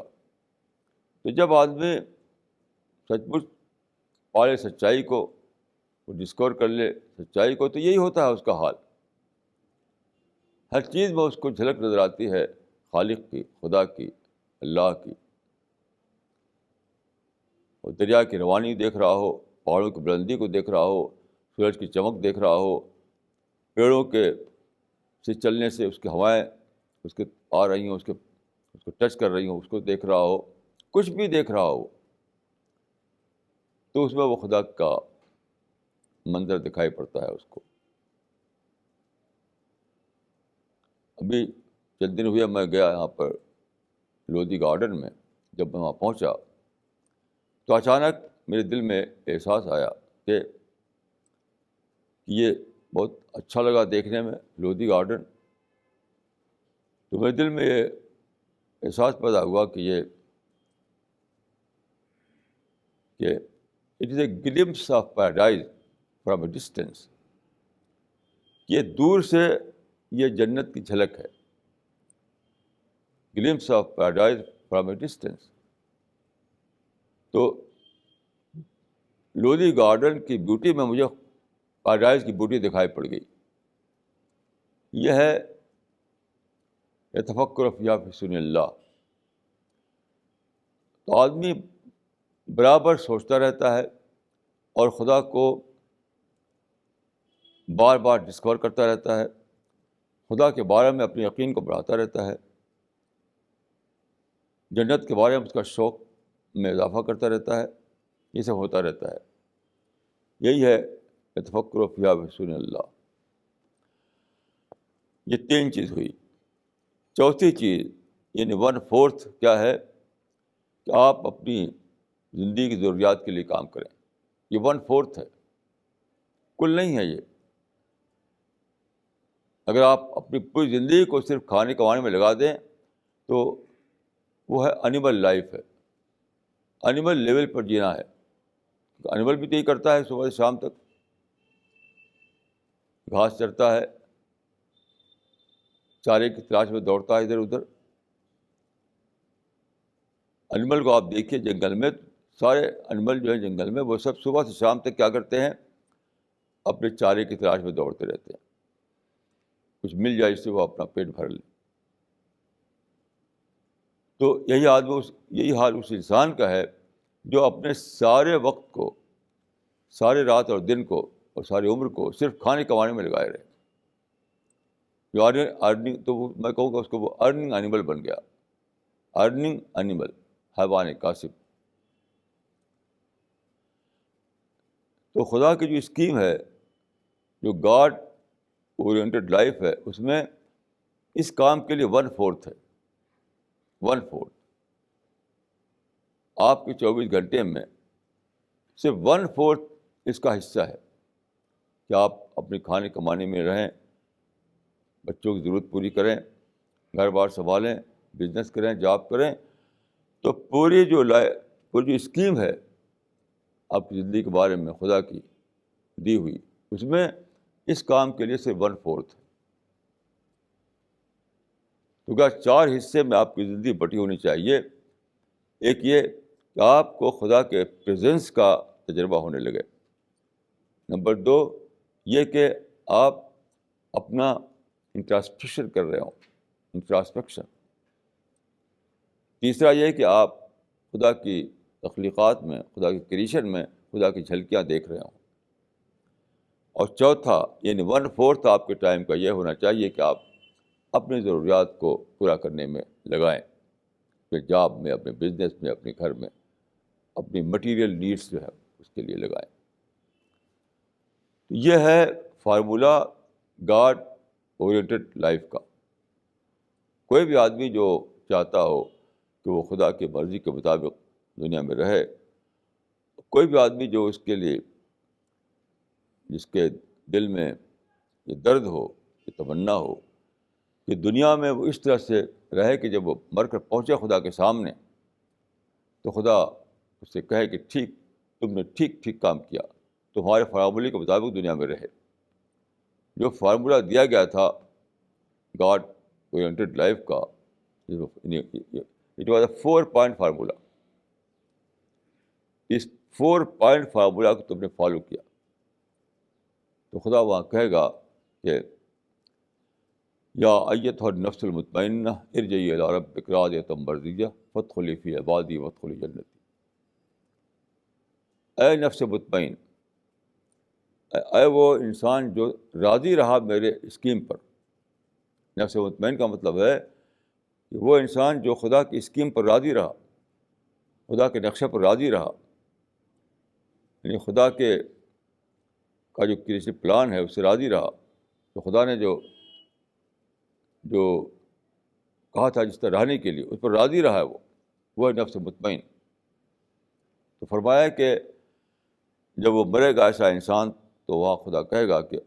تو جب آدمی سچ مچ پالے سچائی کو، وہ ڈسکور کر لے سچائی کو، تو یہی ہوتا ہے اس کا حال. ہر چیز میں اس کو جھلک نظر آتی ہے خالق کی، خدا کی، اللہ کی. وہ دریا کی روانی دیکھ رہا ہو، پہاڑوں کی بلندی کو دیکھ رہا ہو، سورج کی چمک دیکھ رہا ہو، پیڑوں کے سے چلنے سے اس کی ہوائیں اس کے آ رہی ہوں، اس کو ٹچ کر رہی ہوں، اس کو دیکھ رہا ہو، کچھ بھی دیکھ رہا ہو، تو اس میں وہ خدا کا منظر دکھائی پڑتا ہے اس کو. ابھی چند دن ہوئے میں گیا یہاں پر لودھی گارڈن میں. جب میں وہاں پہنچا تو اچانک میرے دل میں احساس آیا کہ یہ بہت اچھا لگا دیکھنے میں لودھی گارڈن. تو میرے دل میں یہ احساس پیدا ہوا کہ it is a glimpse of paradise from a distance. یہ دور سے یہ جنت کی جھلک ہے، glimpse of paradise from a distance. تو لودھی گارڈن کی بیوٹی میں مجھے پیراڈائز کی بیوٹی دکھائی پڑ گئی. یہ ہے تفکر فیہا فی حسن اللہ. تو آدمی برابر سوچتا رہتا ہے اور خدا کو بار بار ڈسکور کرتا رہتا ہے، خدا کے بارے میں اپنے یقین کو بڑھاتا رہتا ہے، جنت کے بارے میں اس کا شوق میں اضافہ کرتا رہتا ہے. یہ سب ہوتا رہتا ہے. یہی ہے تفکر فیہا فی حسن اللہ. یہ تین چیز ہوئی. چوتھی چیز یعنی 1/4 کیا ہے کہ آپ اپنی زندگی کی ضروریات کے لیے کام کریں. یہ 1/4 ہے، کل نہیں ہے یہ. اگر آپ اپنی پوری زندگی کو صرف کھانے کمانے میں لگا دیں تو وہ ہے انیمل لائف ہے، انیمل لیول پر جینا ہے. انیمل بھی تو یہی کرتا ہے، صبح سے شام تک گھاس چرتا ہے، چارے کی تلاش میں دوڑتا ہے ادھر ادھر. انیمل کو آپ دیکھیے جنگل میں، سارے انیمل جو ہیں جنگل میں وہ سب صبح سے شام تک کیا کرتے ہیں؟ اپنے چارے کی تلاش میں دوڑتے رہتے ہیں، کچھ مل جائے اس سے وہ اپنا پیٹ بھر لے. تو یہی حال اس انسان کا ہے جو اپنے سارے وقت کو، سارے رات اور دن کو اور ساری عمر کو صرف کھانے کمانے میں لگائے رہے. جو ارننگ، تو میں کہوں گا اس کو وہ ارننگ انیمل بن گیا، ارننگ انیمل، حیوان کاسب. تو خدا کی جو اسکیم ہے، جو گاڈ اورینٹڈ لائف ہے، اس میں اس کام کے لیے 1/4 ہے. 1/4 آپ کے 24 گھنٹے میں صرف 1/4 اس کا حصہ ہے کہ آپ اپنے کھانے کمانے میں رہیں، بچوں کی ضرورت پوری کریں، گھر بار سنبھالیں، بزنس کریں، جاب کریں. تو پوری جو اسکیم ہے آپ کی زندگی کے بارے میں خدا کی، دی ہوئی، اس میں اس کام کے لیے صرف 1/4 ہے. تو کیا 4 حصے میں آپ کی زندگی بٹی ہونی چاہیے. ایک یہ کہ آپ کو خدا کے پریزنس کا تجربہ ہونے لگے. نمبر 2 یہ کہ آپ اپنا انٹراسپیکشن کر رہے ہوں، انٹراسپیکشن. تیسرا یہ کہ آپ خدا کی تخلیقات میں، خدا کی کریشن میں خدا کی جھلکیاں دیکھ رہے ہوں. اور چوتھا یعنی 1/4 آپ کے ٹائم کا یہ ہونا چاہیے کہ آپ اپنی ضروریات کو پورا کرنے میں لگائیں، اپنے جاب میں، اپنے بزنس میں، اپنے گھر میں، اپنی مٹیریل نیڈس جو ہے اس کے لیے لگائیں. یہ ہے فارمولہ گاڈ اورینٹڈ لائف کا. کوئی بھی آدمی جو چاہتا ہو کہ وہ خدا کی مرضی کے مطابق دنیا میں رہے، کوئی بھی آدمی جو اس کے لیے، جس کے دل میں یہ درد ہو، یہ تمنا ہو کہ دنیا میں وہ اس طرح سے رہے کہ جب وہ مر کر پہنچے خدا کے سامنے تو خدا اس سے کہے کہ ٹھیک، تم نے ٹھیک کام کیا، تمہارے فارمولے کے مطابق دنیا میں رہے. جو فارمولہ دیا گیا تھا گاڈ اورینٹڈ لائف کا، it was a 4 point formula. اس 4 پوائنٹ فارمولہ کو تم نے فالو کیا تو خدا وہاں کہے گا کہ یا ایتھا النفس المطمئنہ ارجعی الی ربک راضیۃ مرضیہ فادخلی فی عبادی وادخلی جنتی. اے نفس مطمئن، اے وہ انسان جو راضی رہا میرے اسکیم پر. نفس مطمئن کا مطلب ہے کہ وہ انسان جو خدا کی اسکیم پر راضی رہا، خدا کے نقشے پر راضی رہا، یعنی خدا کے کا جو کسی پلان ہے اس سے راضی رہا. تو خدا نے جو کہا تھا جس طرح رہنے کے لیے اس پر راضی رہا ہے، وہ ہے نفس مطمئن. تو فرمایا کہ جب وہ مرے گا ایسا انسان تو وہاں خدا کہے گا کہ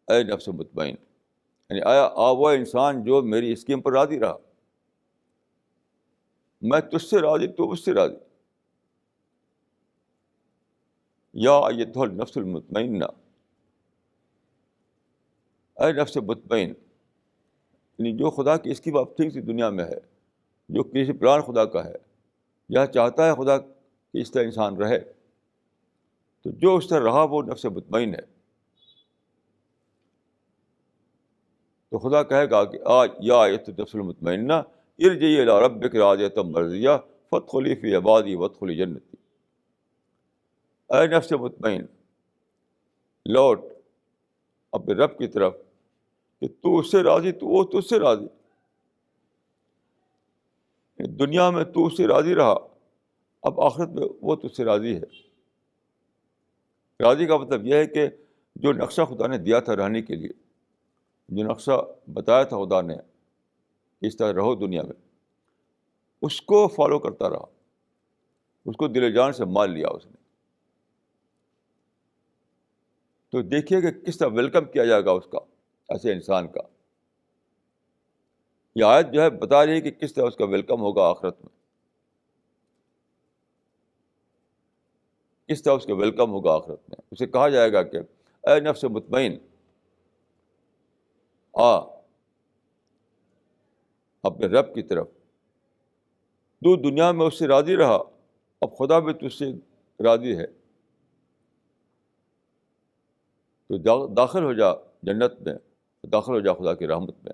اے نفس مطمئن، یعنی وہ انسان جو میری اسکیم پر راضی رہا. میں تجھ سے راضی، تو مجھ سے راضی. یا ایتھا النفس المطمئنہ، اے نفس مطمئن، یعنی جو خدا کی اسکیم اب ٹھیک سی دنیا میں ہے، جو کسی پلان خدا کا ہے، یا چاہتا ہے خدا کہ اس طرح انسان رہے، تو جو اس طرح رہا وہ نفس مطمئن ہے. تو خدا کہے گا کہ یا ایتھا النفس المطمئنہ ارجعی الی ربک راضیۃ مرضیہ فادخلی فی عبادی وادخلی جنتی. اے نفس مطمئن، لوٹ اپنے رب کی طرف کہ تو اس سے راضی، تو وہ تجھ سے راضی. دنیا میں تو اس سے راضی رہا، اب آخرت میں وہ تجھ سے راضی ہے. راضی کا مطلب یہ ہے کہ جو نقشہ خدا نے دیا تھا رہنے کے لیے، جو نقشہ بتایا تھا خدا نے اس طرح رہو دنیا میں، اس کو فالو کرتا رہا، اس کو دل و جان سے مان لیا اس نے. تو دیکھیے کہ کس طرح ویلکم کیا جائے گا اس کا، ایسے انسان کا. یہ آیت جو ہے بتا رہی ہے کہ کس طرح اس کا ویلکم ہوگا آخرت میں، کس طرح اس کا ویلکم ہوگا آخرت میں. اسے کہا جائے گا کہ اے نفس مطمئن، اپنے رب کی طرف. تو دنیا میں اس سے راضی رہا، اب خدا بھی تجھ سے راضی ہے، تو داخل ہو جا جنت میں، داخل ہو جا خدا کی رحمت میں،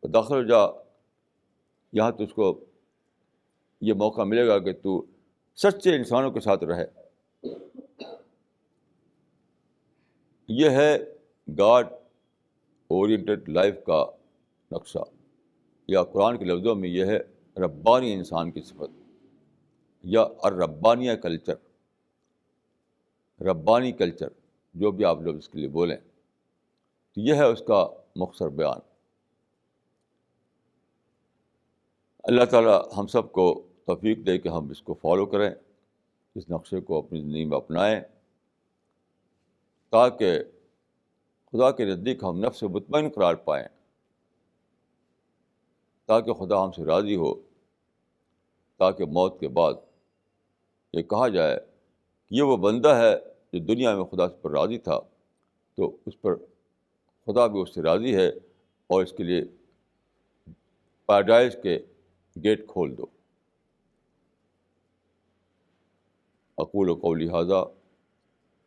داخل ہو جا. یہاں تجھ کو یہ موقع ملے گا کہ تو سچے انسانوں کے ساتھ رہے. یہ ہے گاڈ اورینٹڈ لائف کا نقشہ، یا قرآن کے لفظوں میں یہ ہے ربانی انسان کی صفت، یا الربانیہ کلچر، ربانی کلچر، جو بھی آپ لوگ اس کے لیے بولیں. تو یہ ہے اس کا مختصر بیان. اللہ تعالیٰ ہم سب کو توفیق دے کہ ہم اس کو فالو کریں، اس نقشے کو اپنی زندگی میں اپنائیں، تاکہ خدا کے نزدیک ہم نفس مطمئن قرار پائیں، تاکہ خدا ہم سے راضی ہو، تاکہ موت کے بعد یہ کہا جائے کہ اے نفس مطمئن، اب تجھ سے راضی ہو گیا، اب آخرت میں تجھ سے راضی ہے. یہ وہ بندہ ہے جو دنیا میں خدا پر راضی تھا، تو اس پر خدا بھی اس سے راضی ہے، اور اس کے لیے پیراڈائز کے گیٹ کھول دو۔ اقول قولی ھذا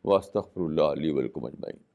واستغفر اللہ لی ولکم اجمعین۔